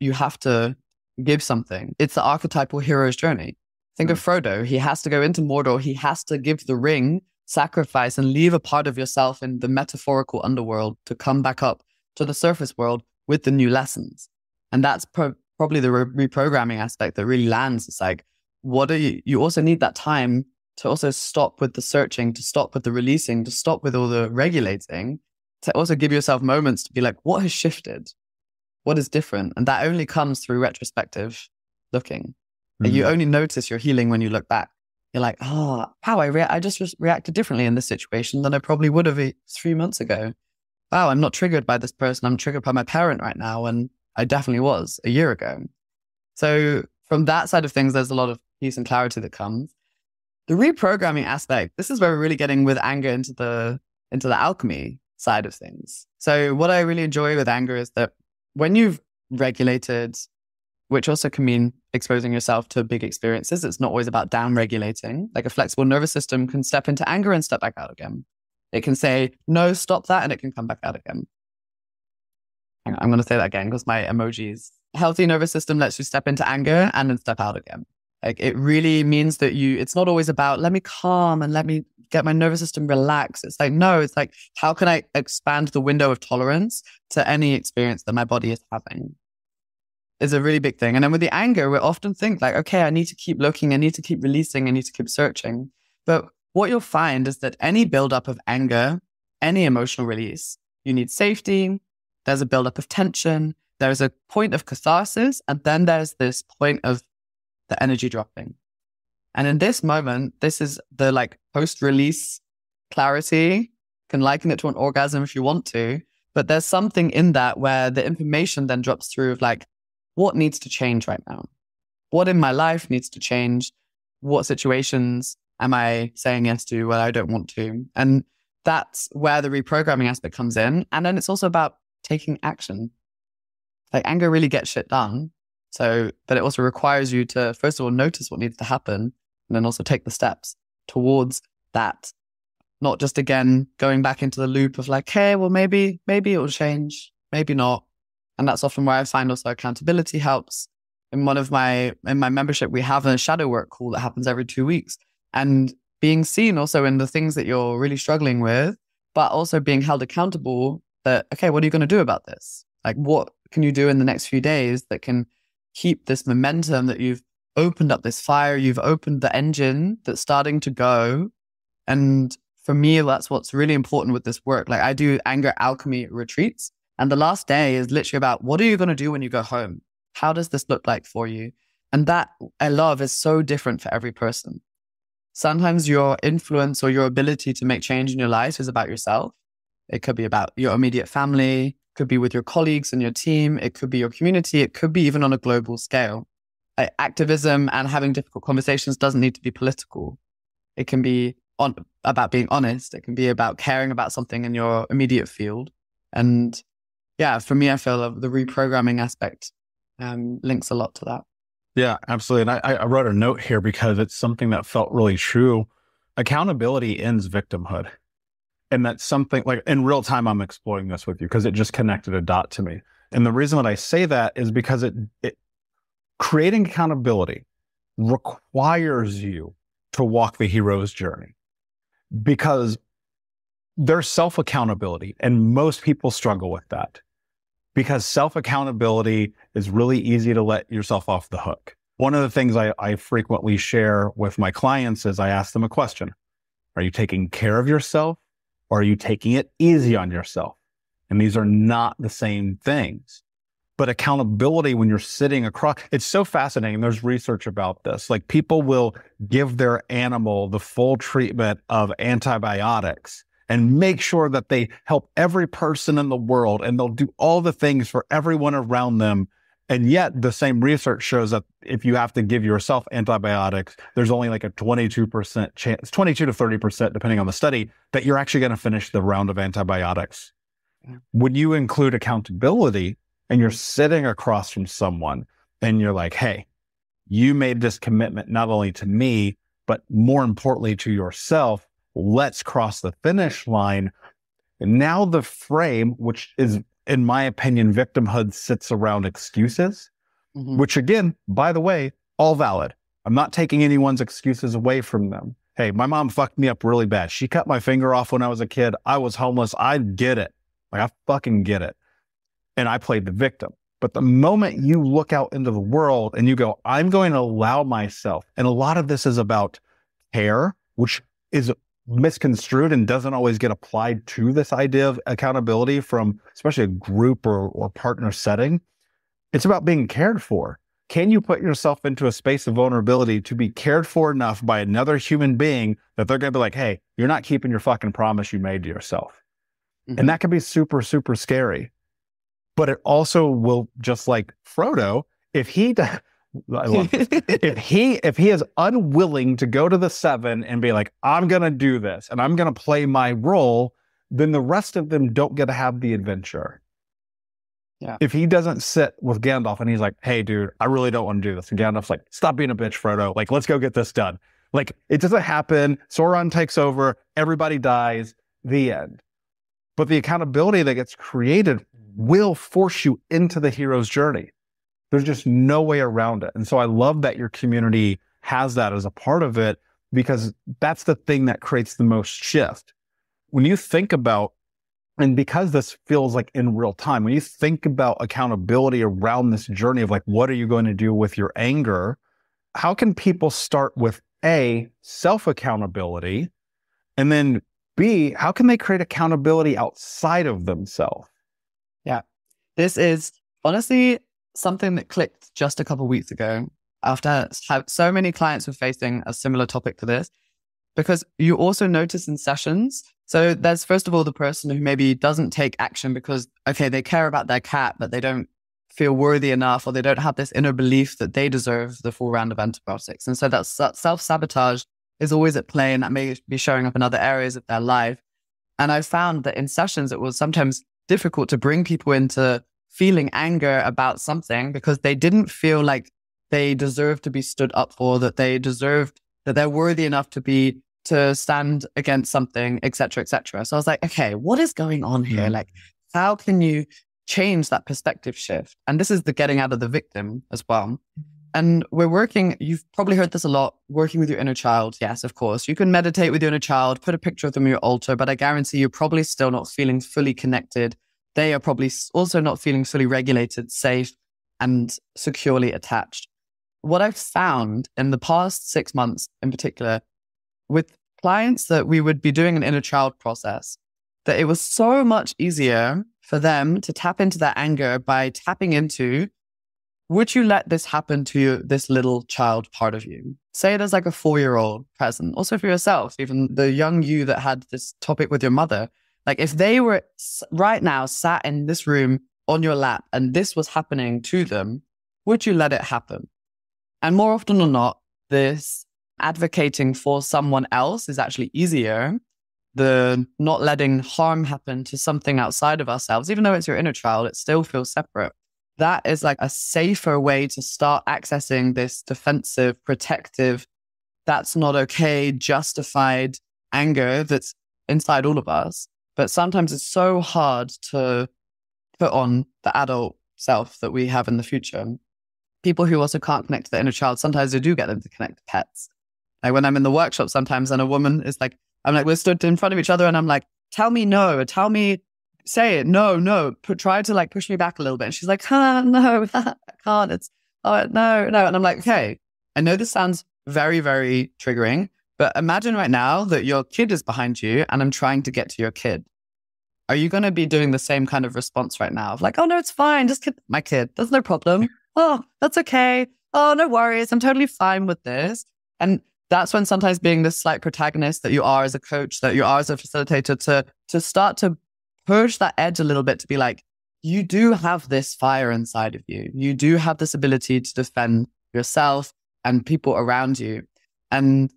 you have to give something. It's the archetypal hero's journey. Think of Frodo. He has to go into Mordor. He has to give the ring, sacrifice, and leave a part of yourself in the metaphorical underworld to come back up to the surface world with the new lessons. And that's probably the reprogramming aspect that really lands. It's like, you also need that time to also stop with the searching, to stop with the releasing, to stop with all the regulating, to also give yourself moments to be like, what has shifted? What is different? And that only comes through retrospective looking. Like you only notice your healing when you look back. You're like, oh, wow, I just reacted differently in this situation than I probably would have 3 months ago. Wow, I'm not triggered by this person. I'm triggered by my parent right now. And I definitely was a year ago. So from that side of things, there's a lot of peace and clarity that comes. The reprogramming aspect, this is where we're really getting with anger into the alchemy side of things. So what I really enjoy with anger is that when you've regulated, which also can mean exposing yourself to big experiences, it's not always about down-regulating. Like a flexible nervous system can step into anger and step back out again. It can say, no, stop that, and it can come back out again. I'm going to say that again because my emojis. Healthy nervous system lets you step into anger and then step out again. Like it really means that it's not always about, let me calm and let me get my nervous system relaxed. It's like, no, it's like, how can I expand the window of tolerance to any experience that my body is having? Is a really big thing. And then with the anger, we often think like, okay, I need to keep looking, I need to keep releasing, I need to keep searching. But what you'll find is that any buildup of anger, any emotional release, you need safety, there's a buildup of tension, there's a point of catharsis, and then there's this point of the energy dropping. And in this moment, this is the like post-release clarity. Can liken it to an orgasm if you want to, but there's something in that where the information then drops through of like, what needs to change right now? What in my life needs to change? What situations am I saying yes to where I don't want to? And that's where the reprogramming aspect comes in. And then it's also about taking action. Like anger really gets shit done. So, but it also requires you to, first of all, notice what needs to happen and then also take the steps towards that. Not just, again, going back into the loop of like, hey, well, maybe it will change, maybe not. And that's often where I find also accountability helps. In my membership, we have a shadow work call that happens every 2 weeks. And being seen also in the things that you're really struggling with, but also being held accountable that, okay, what are you going to do about this? Like, what can you do in the next few days that can keep this momentum that you've opened up this fire, you've opened the engine that's starting to go. And for me, that's what's really important with this work. Like I do anger alchemy retreats. And the last day is literally about what are you going to do when you go home? How does this look like for you? And that I love is so different for every person. Sometimes your influence or your ability to make change in your life is about yourself. It could be about your immediate family, could be with your colleagues and your team, it could be your community, it could be even on a global scale. Activism and having difficult conversations doesn't need to be political. It can be about being honest. It can be about caring about something in your immediate field. And yeah, for me, I feel the reprogramming aspect links a lot to that. Yeah, absolutely. And I wrote a note here because it's something that felt really true. Accountability ends victimhood. And that's something like in real time, I'm exploring this with you because it just connected a dot to me. And the reason that I say that is because it creating accountability requires you to walk the hero's journey, because there's self-accountability, and most people struggle with that because self-accountability is really easy to let yourself off the hook. One of the things I frequently share with my clients is I ask them a question. Are you taking care of yourself, or are you taking it easy on yourself? And these are not the same things. But accountability, when you're sitting across, it's so fascinating. There's research about this. Like, people will give their animal the full treatment of antibiotics and make sure that they help every person in the world, and they'll do all the things for everyone around them. And yet the same research shows that if you have to give yourself antibiotics, there's only like a 22% chance, 22 to 30%, depending on the study, that you're actually going to finish the round of antibiotics. Yeah. When you include accountability, and you're sitting across from someone and you're like, hey, you made this commitment not only to me, but more importantly to yourself. Let's cross the finish line. And now the frame, which is, in my opinion, victimhood, sits around excuses, which again, by the way, all valid. I'm not taking anyone's excuses away from them. Hey, my mom fucked me up really bad. She cut my finger off when I was a kid. I was homeless. I get it. Like, I fucking get it. And I played the victim. But the moment you look out into the world and you go, I'm going to allow myself, and a lot of this is about care, which is misconstrued and doesn't always get applied to this idea of accountability from especially a group or partner setting. It's about being cared for. Can you put yourself into a space of vulnerability to be cared for enough by another human being that they're going to be like, hey, you're not keeping your fucking promise you made to yourself? And that can be super, super scary. But it also will, just like Frodo, if he is unwilling to go to the seven and be like, I'm going to do this and I'm going to play my role, then the rest of them don't get to have the adventure. Yeah. If he doesn't sit with Gandalf and he's like, hey, dude, I really don't want to do this. And Gandalf's like, stop being a bitch, Frodo. Like, let's go get this done. Like, it doesn't happen. Sauron takes over. Everybody dies. The end. But the accountability that gets created will force you into the hero's journey. There's just no way around it. And so I love that your community has that as a part of it, because that's the thing that creates the most shift. When you think about, and because this feels like in real time, when you think about accountability around this journey of like, what are you going to do with your anger? How can people start with A, self-accountability, and then B, how can they create accountability outside of themselves? Yeah, this is honestly something that clicked just a couple of weeks ago after so many clients were facing a similar topic to this, because you also notice in sessions. So there's, first of all, the person who maybe doesn't take action because, okay, they care about their cat, but they don't feel worthy enough, or they don't have this inner belief that they deserve the full round of antibiotics. And so that self-sabotage is always at play, and that may be showing up in other areas of their life. And I found that in sessions, it was sometimes difficult to bring people into feeling anger about something because they didn't feel like they deserved to be stood up for, that they deserved, that they're worthy enough to stand against something, et cetera, et cetera. So I was like, okay, what is going on here? Like, how can you change that perspective shift? And this is the getting out of the victim as well. And we're working, you've probably heard this a lot, working with your inner child. Yes, of course. You can meditate with your inner child, put a picture of them on your altar, but I guarantee you're probably still not feeling fully connected. They are probably also not feeling fully regulated, safe, and securely attached. What I've found in the past 6 months in particular, with clients that we would be doing an inner child process, that it was so much easier for them to tap into that anger by tapping into, would you let this happen to you, this little child part of you? Say it as like a 4-year-old present. Also for yourself, even the young you that had this topic with your mother, Like if they were right now sat in this room on your lap and this was happening to them, would you let it happen? And more often than not, this advocating for someone else is actually easier. The not letting harm happen to something outside of ourselves, even though it's your inner child, it still feels separate. That is like a safer way to start accessing this defensive, protective, that's not okay, justified anger that's inside all of us. But sometimes it's so hard to put on the adult self that we have in the future. People who also can't connect to the inner child, sometimes they do get them to connect to pets. Like when I'm in the workshop sometimes and a woman is like, I'm like, we're stood in front of each other and I'm like, tell me no, tell me, say it, no, try to like push me back a little bit. And she's like, no, I can't. It's, oh, no. And I'm like, okay, I know this sounds very, very triggering, but imagine right now that your kid is behind you and I'm trying to get to your kid. Are you going to be doing the same kind of response right now? Of like, oh no, it's fine. Just get my kid. There's no problem. Oh, that's okay. Oh, no worries. I'm totally fine with this. And that's when sometimes being this slight protagonist that you are as a coach, that you are as a facilitator, to start to push that edge a little bit, to be like, you do have this fire inside of you. You do have this ability to defend yourself and people around you. And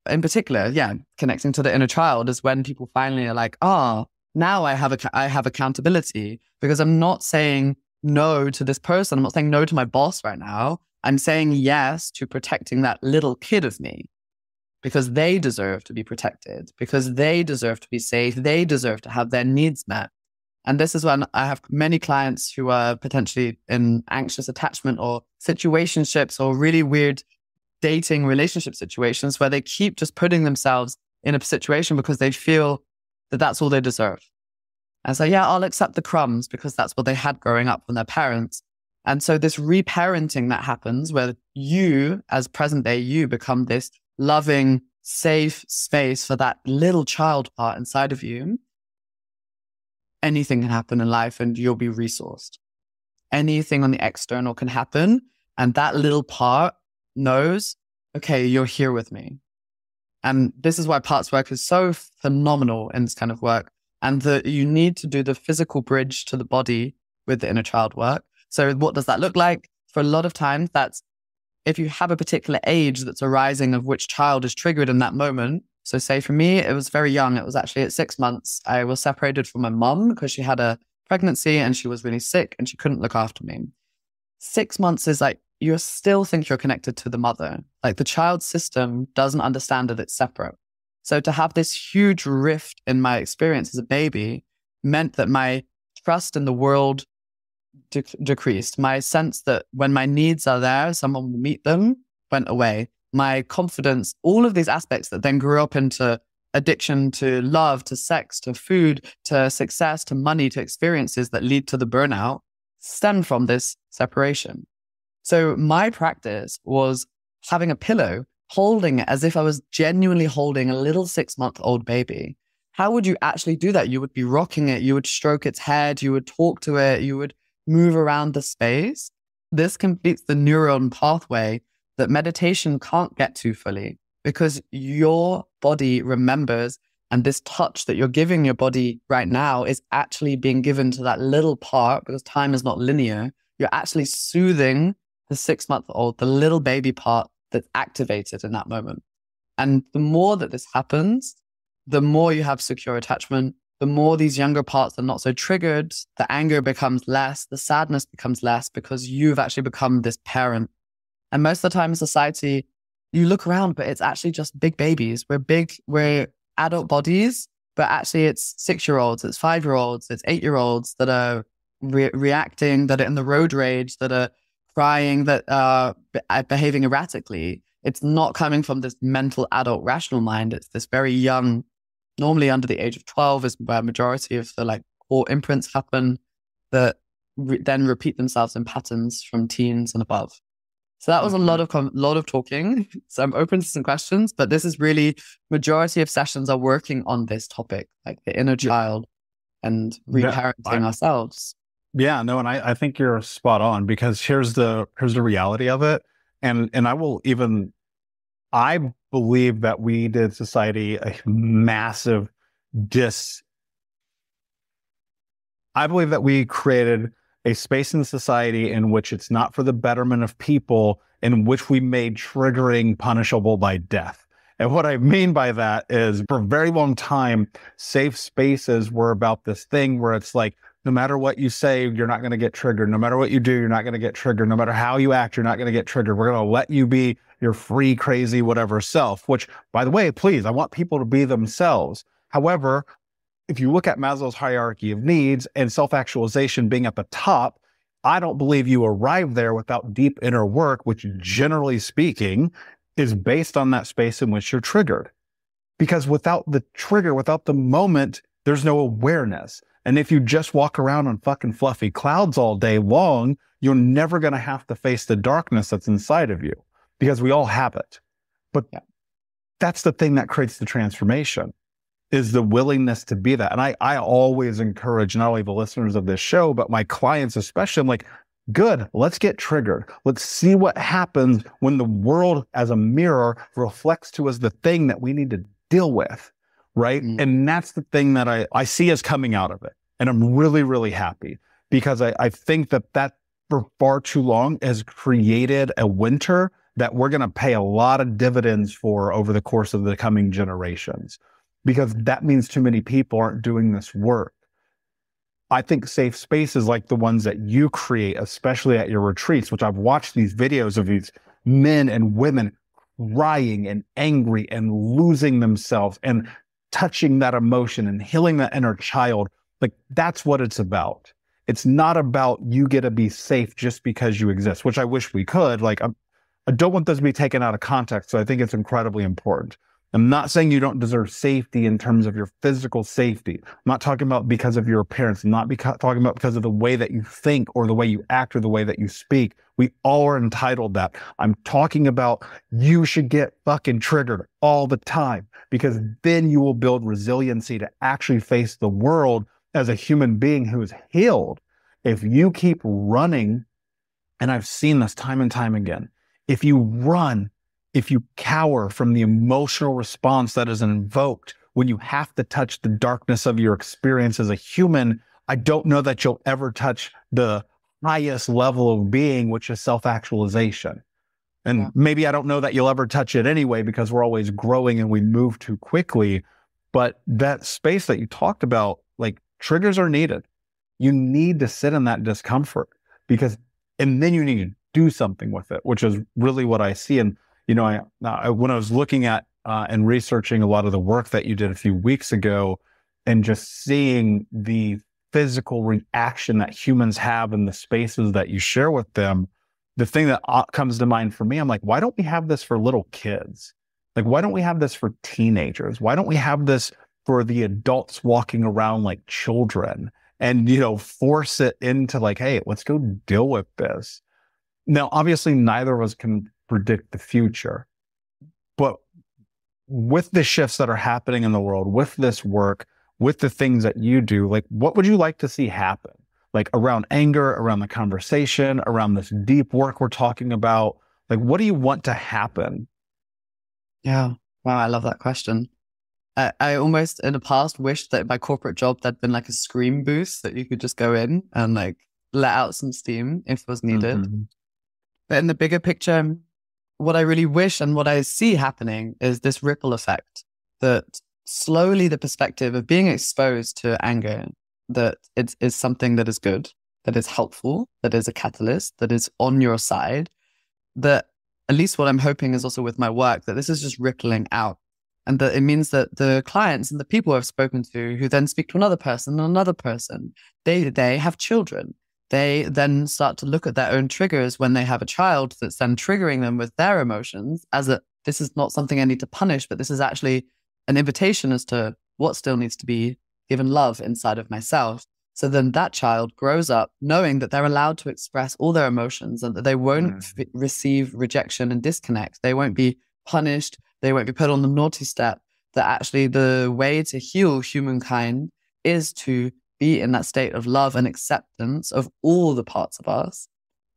in particular, connecting to the inner child is when people finally are like, now I have accountability, because I'm not saying no to this person. I'm not saying no to my boss right now. I'm saying yes to protecting that little kid of me, because they deserve to be protected, because they deserve to be safe. They deserve to have their needs met. And this is when I have many clients who are potentially in anxious attachment or situationships or really weird dating relationship situations where they keep just putting themselves in a situation because they feel that that's all they deserve. And so, I'll accept the crumbs because that's what they had growing up from their parents. And so this reparenting that happens where you, as present day you, become this loving, safe space for that little child part inside of you. Anything can happen in life and you'll be resourced. Anything on the external can happen. And that little part knows, okay, you're here with me. And this is why parts work is so phenomenal in this kind of work. And that you need to do the physical bridge to the body with the inner child work. So what does that look like? For a lot of times, that's if you have a particular age that's arising of which child is triggered in that moment. So say for me, it was very young. It was actually at 6 months. I was separated from my mum because she had a pregnancy and she was really sick and she couldn't look after me. 6 months is like, you still think you're connected to the mother. Like the child's system doesn't understand that it's separate. So to have this huge rift in my experience as a baby meant that my trust in the world decreased. My sense that when my needs are there, someone will meet them went away. My confidence, all of these aspects that then grew up into addiction to love, to sex, to food, to success, to money, to experiences that lead to the burnout, stem from this separation. So my practice was having a pillow, holding it as if I was genuinely holding a little 6-month-old baby. How would you actually do that? You would be rocking it. You would stroke its head. You would talk to it. You would move around the space. This completes the neuron pathway that meditation can't get to fully, because your body remembers, and this touch that you're giving your body right now is actually being given to that little part, because time is not linear. You're actually soothing the 6-month-old, the little baby part that's activated in that moment. And the more that this happens, the more you have secure attachment, the more these younger parts are not so triggered, the anger becomes less, the sadness becomes less, because you've actually become this parent. And most of the time in society, you look around, but it's actually just big babies. We're adult bodies, but actually it's 6-year-olds, it's 5-year-olds, it's 8-year-olds that are reacting, that are in the road rage, that are crying, that are behaving erratically. It's not coming from this mental adult rational mind. It's this very young, normally under the age of 12 is where majority of the core imprints happen that then repeat themselves in patterns from teens and above. So that was a lot of talking. So I'm open to some questions, but this is really, majority of sessions are working on this topic, like the inner child and reparenting ourselves. Yeah, no, and I think you're spot on, because here's the reality of it. And I believe that we did society a massive I believe that we created a space in society in which it's not for the betterment of people, in which we made triggering punishable by death. And what I mean by that is, for a very long time, safe spaces were about this thing where it's like, no matter what you say, you're not going to get triggered. No matter what you do, you're not going to get triggered. No matter how you act, you're not going to get triggered. We're going to let you be your free, crazy, whatever self, which, by the way, please, I want people to be themselves. However, if you look at Maslow's hierarchy of needs and self-actualization being at the top, I don't believe you arrive there without deep inner work, which generally speaking is based on that space in which you're triggered. Because without the trigger, without the moment, there's no awareness. And if you just walk around on fucking fluffy clouds all day long, you're never going to have to face the darkness that's inside of you, because we all have it. But that's the thing that creates the transformation, is the willingness to be that. And I always encourage not only the listeners of this show, but my clients especially. I'm like, good, let's get triggered. Let's see what happens when the world as a mirror reflects to us the thing that we need to deal with, right? And that's the thing that I see as coming out of it. And I'm really, really happy, because I think that for far too long has created a winter that we're going to pay a lot of dividends for over the course of the coming generations, because that means too many people aren't doing this work. I think safe spaces like the ones that you create, especially at your retreats, which I've watched these videos of these men and women crying and angry and losing themselves and touching that emotion and healing that inner child. Like, that's what it's about. It's not about you get to be safe just because you exist, which I wish we could. Like, I don't want this to be taken out of context. So I think it's incredibly important. I'm not saying you don't deserve safety in terms of your physical safety. I'm not talking about because of your appearance. I'm not talking about because of the way that you think or the way you act or the way that you speak. We all are entitled that. I'm talking about you should get fucking triggered all the time, because then you will build resiliency to actually face the world as a human being who is healed. If you keep running, and I've seen this time and time again, if you run, if you cower from the emotional response that is invoked when you have to touch the darkness of your experience as a human, I don't know that you'll ever touch the highest level of being, which is self-actualization. And maybe I don't know that you'll ever touch it anyway, because we're always growing and we move too quickly. But that space that you talked about, like, triggers are needed. You need to sit in that discomfort, and then you need to do something with it, which is really what I see. And you know, when I was looking at and researching a lot of the work that you did a few weeks ago, and just seeing the physical reaction that humans have in the spaces that you share with them, the thing that comes to mind for me, I'm like, why don't we have this for little kids? Like, why don't we have this for teenagers? Why don't we have this for the adults walking around like children, and, you know, force it into like, hey, let's go deal with this. Now, obviously, neither of us can predict the future, but with the shifts that are happening in the world, with this work, with the things that you do, like, what would you like to see happen? Like, around anger, around the conversation, around this deep work we're talking about, like, what do you want to happen? Yeah. Wow. I love that question. I almost in the past wished that my corporate job, there'd been like a scream booth that you could just go in and like let out some steam if it was needed. But in the bigger picture, what I really wish and what I see happening is this ripple effect, that slowly the perspective of being exposed to anger, that it is something that is good, that is helpful, that is a catalyst, that is on your side, that at least what I'm hoping is also with my work, that this is just rippling out. And that it means that the clients and the people I've spoken to who then speak to another person and another person, they have children. They then start to look at their own triggers when they have a child that's then triggering them with their emotions, as that this is not something I need to punish, but this is actually an invitation as to what still needs to be given love inside of myself. So then that child grows up knowing that they're allowed to express all their emotions and that they won't receive rejection and disconnect. They won't be punished. They won't be put on the naughty step. That actually the way to heal humankind is to be in that state of love and acceptance of all the parts of us.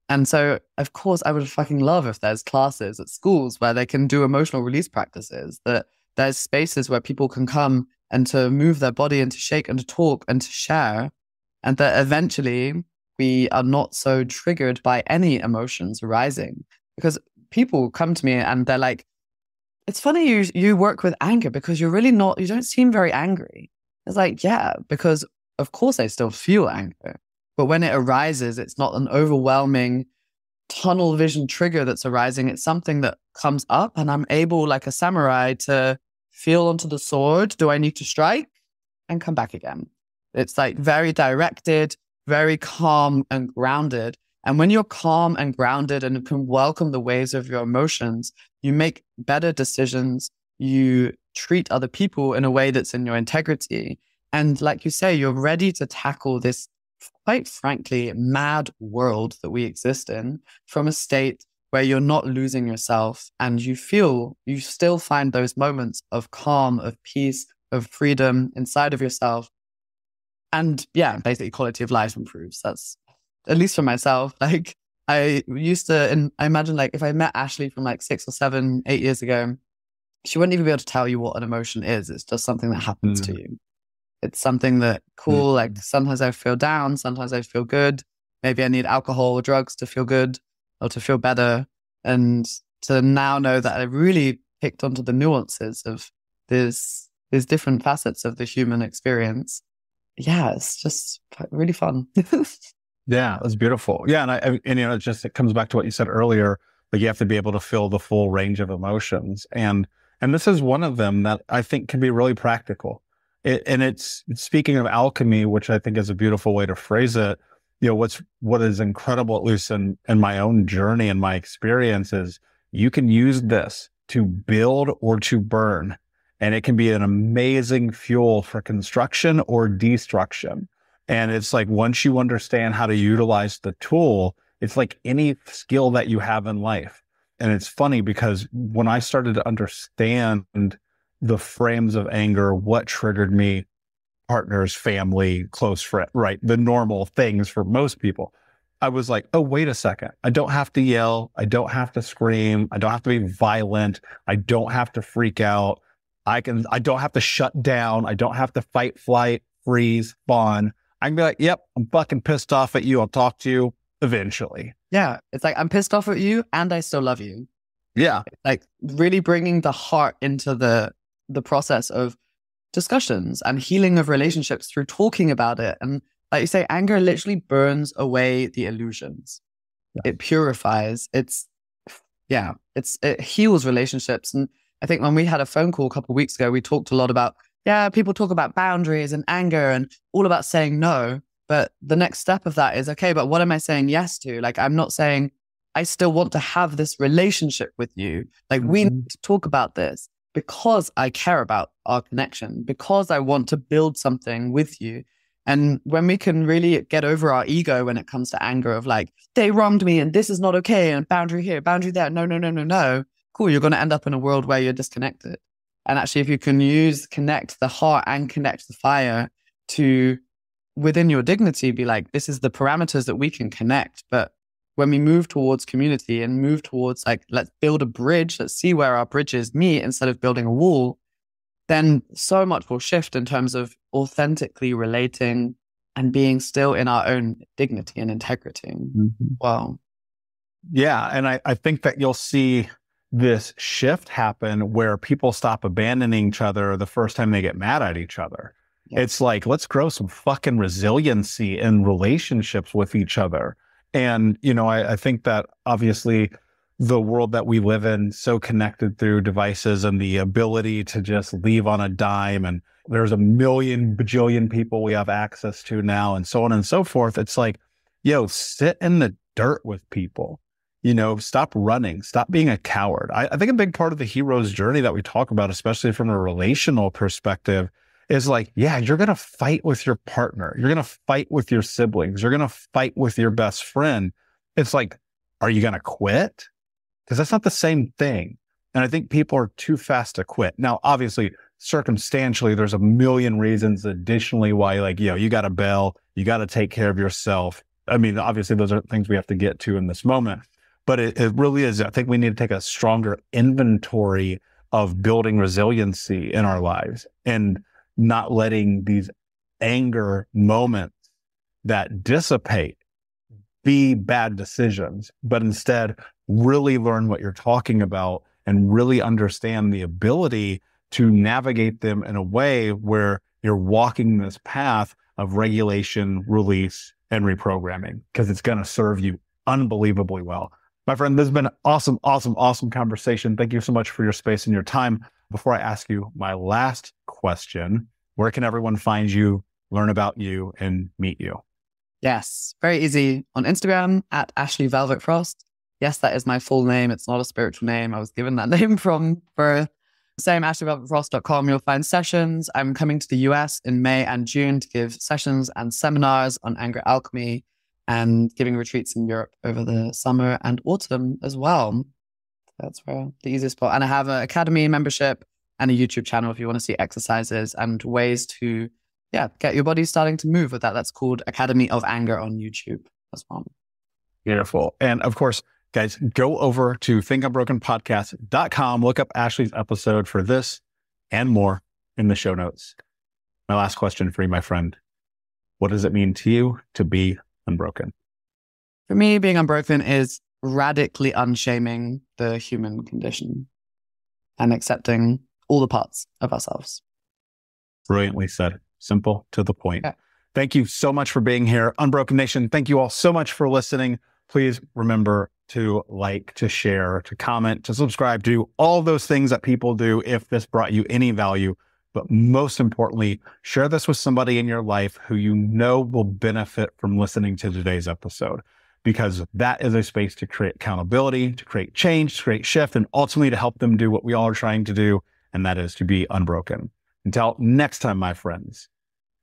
And so, of course, I would fucking love if there's classes at schools where they can do emotional release practices, that there's spaces where people can come and to move their body and to shake and to talk and to share and that eventually we are not so triggered by any emotions arising. Because people come to me and they're like, it's funny you work with anger because you don't seem very angry. It's like, yeah, because of course I still feel anger. But when it arises, it's not an overwhelming tunnel vision trigger that's arising. It's something that comes up and I'm able, like a samurai, to feel onto the sword. Do I need to strike? And come back again. It's like very directed, very calm and grounded. And when you're calm and grounded and can welcome the waves of your emotions, you make better decisions. You treat other people in a way that's in your integrity. And like you say, you're ready to tackle this, quite frankly, mad world that we exist in from a state where you're not losing yourself and you still find those moments of calm, of peace, of freedom inside of yourself. And yeah, basically quality of life improves. That's, at least for myself. Like I used to, and I imagine like if I met Ashley from like 6 or 7, 8 years ago, she wouldn't even be able to tell you what an emotion is. It's just something that happens to you. It's something that like sometimes I feel down, sometimes I feel good. Maybe I need alcohol or drugs to feel good or to feel better. And to now know that I really picked onto the nuances of these different facets of the human experience. Yeah, it's just really fun. Yeah, that's beautiful. Yeah, and it comes back to what you said earlier. Like you have to be able to feel the full range of emotions, and this is one of them that I think can be really practical. It's speaking of alchemy, which I think is a beautiful way to phrase it. What is incredible, at least in my own journey and my experience, is you can use this to build or to burn, and it can be an amazing fuel for construction or destruction. And it's like, once you understand how to utilize the tool, it's like any skill that you have in life. And it's funny because when I started to understand the frames of anger, what triggered me, partners, family, close friend, right? The normal things for most people. I was like, oh, wait a second. I don't have to yell. I don't have to scream. I don't have to be violent. I don't have to freak out. I don't have to shut down. I don't have to fight, flight, freeze, fawn. I can be like, yep, I'm fucking pissed off at you. I'll talk to you eventually. Yeah. It's like, I'm pissed off at you and I still love you. Yeah. Like really bringing the heart into the process of discussions and healing of relationships through talking about it. And like you say, anger literally burns away the illusions. Yeah. It purifies. It heals relationships. And I think when we had a phone call a couple of weeks ago, we talked a lot about, people talk about boundaries and anger and all about saying no. But the next step of that is, okay, but what am I saying yes to? Like, I'm not saying I still want to have this relationship with you. Like, we need to talk about this because I care about our connection, because I want to build something with you. And when we can really get over our ego when it comes to anger of like, they wronged me and this is not okay and boundary here, boundary there. No. Cool. You're going to end up in a world where you're disconnected. And actually, if you can connect the heart and connect the fire to within your dignity, be like, this is the parameters that we can connect. But when we move towards community and move towards like, let's build a bridge, let's see where our bridges meet instead of building a wall, then so much will shift in terms of authentically relating and being still in our own dignity and integrity. Mm-hmm. Wow. Yeah. And I think that you'll see this shift happen where people stop abandoning each other the first time they get mad at each other. Yeah. It's like, let's grow some fucking resiliency in relationships with each other. And, I think that obviously the world that we live in, so connected through devices and the ability to just leave on a dime, and there's a million bajillion people we have access to now and so on and so forth. It's like, sit in the dirt with people. Stop running, stop being a coward. I think a big part of the hero's journey that we talk about, especially from a relational perspective, is like, you're going to fight with your partner. You're going to fight with your siblings. You're going to fight with your best friend. It's like, are you going to quit? Because that's not the same thing. And I think people are too fast to quit. Now, obviously, circumstantially, there's a million reasons additionally why, like, you got to bail, you got to take care of yourself. I mean, obviously, those are things we have to get to in this moment. But it really is, I think we need to take a stronger inventory of building resiliency in our lives and not letting these anger moments that dissipate be bad decisions, but instead really learn what you're talking about and really understand the ability to navigate them in a way where you're walking this path of regulation, release, and reprogramming, because it's going to serve you unbelievably well. My friend, this has been an awesome, awesome, awesome conversation. Thank you so much for your space and your time. Before I ask you my last question, where can everyone find you, learn about you, and meet you? Yes, very easy. On Instagram at Ashley Velvet Frost. Yes, that is my full name. It's not a spiritual name. I was given that name from birth. Same, ashleyvelvetfrost.com. You'll find sessions. I'm coming to the US in May and June to give sessions and seminars on anger alchemy, and giving retreats in Europe over the summer and autumn as well. That's where the easiest spot. And I have an academy membership and a YouTube channel if you want to see exercises and ways to get your body starting to move with that. That's called Academy of Anger on YouTube as well. Beautiful. And of course, guys, go over to thinkunbrokenpodcast.com. Look up Ashley's episode for this and more in the show notes. My last question for you, my friend. What does it mean to you to be unbroken? For me, being unbroken is radically unshaming the human condition and accepting all the parts of ourselves. Brilliantly said. Simple, to the point. Yeah. Thank you so much for being here. Unbroken Nation, thank you all so much for listening. Please remember to like, to share, to comment, to subscribe, do all those things that people do if this brought you any value. But most importantly, share this with somebody in your life who you know will benefit from listening to today's episode, because that is a space to create accountability, to create change, to create shift, and ultimately to help them do what we all are trying to do, and that is to be unbroken. Until next time, my friends,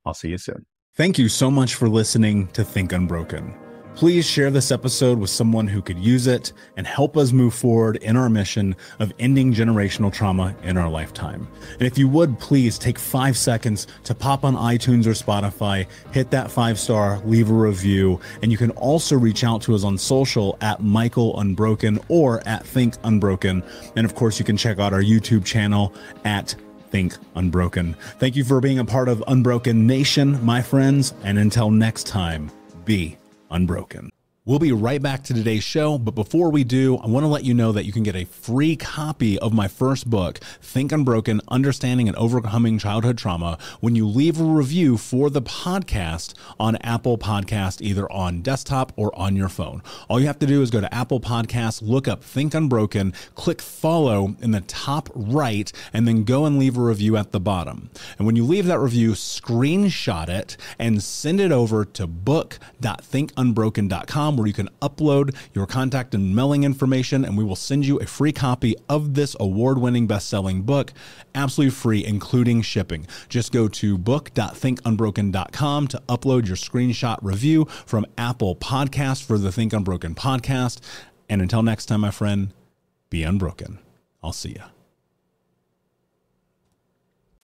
I'll see you soon. Thank you so much for listening to Think Unbroken. Please share this episode with someone who could use it and help us move forward in our mission of ending generational trauma in our lifetime. And if you would, please take 5 seconds to pop on iTunes or Spotify, hit that 5-star, leave a review, and you can also reach out to us on social at Michael Unbroken or at Think Unbroken. And of course, you can check out our YouTube channel at Think Unbroken. Thank you for being a part of Unbroken Nation, my friends, and until next time, be unbroken. We'll be right back to today's show, but before we do, I want to let you know that you can get a free copy of my first book, Think Unbroken, Understanding and Overcoming Childhood Trauma, when you leave a review for the podcast on Apple Podcast, either on desktop or on your phone. All you have to do is go to Apple Podcasts, look up Think Unbroken, click follow in the top right, and then go and leave a review at the bottom. And when you leave that review, screenshot it and send it over to book.thinkunbroken.com, where you can upload your contact and mailing information, and we will send you a free copy of this award-winning best-selling book, absolutely free, including shipping. Just go to book.thinkunbroken.com to upload your screenshot review from Apple Podcasts for the Think Unbroken podcast. And until next time, my friend, be unbroken. I'll see ya.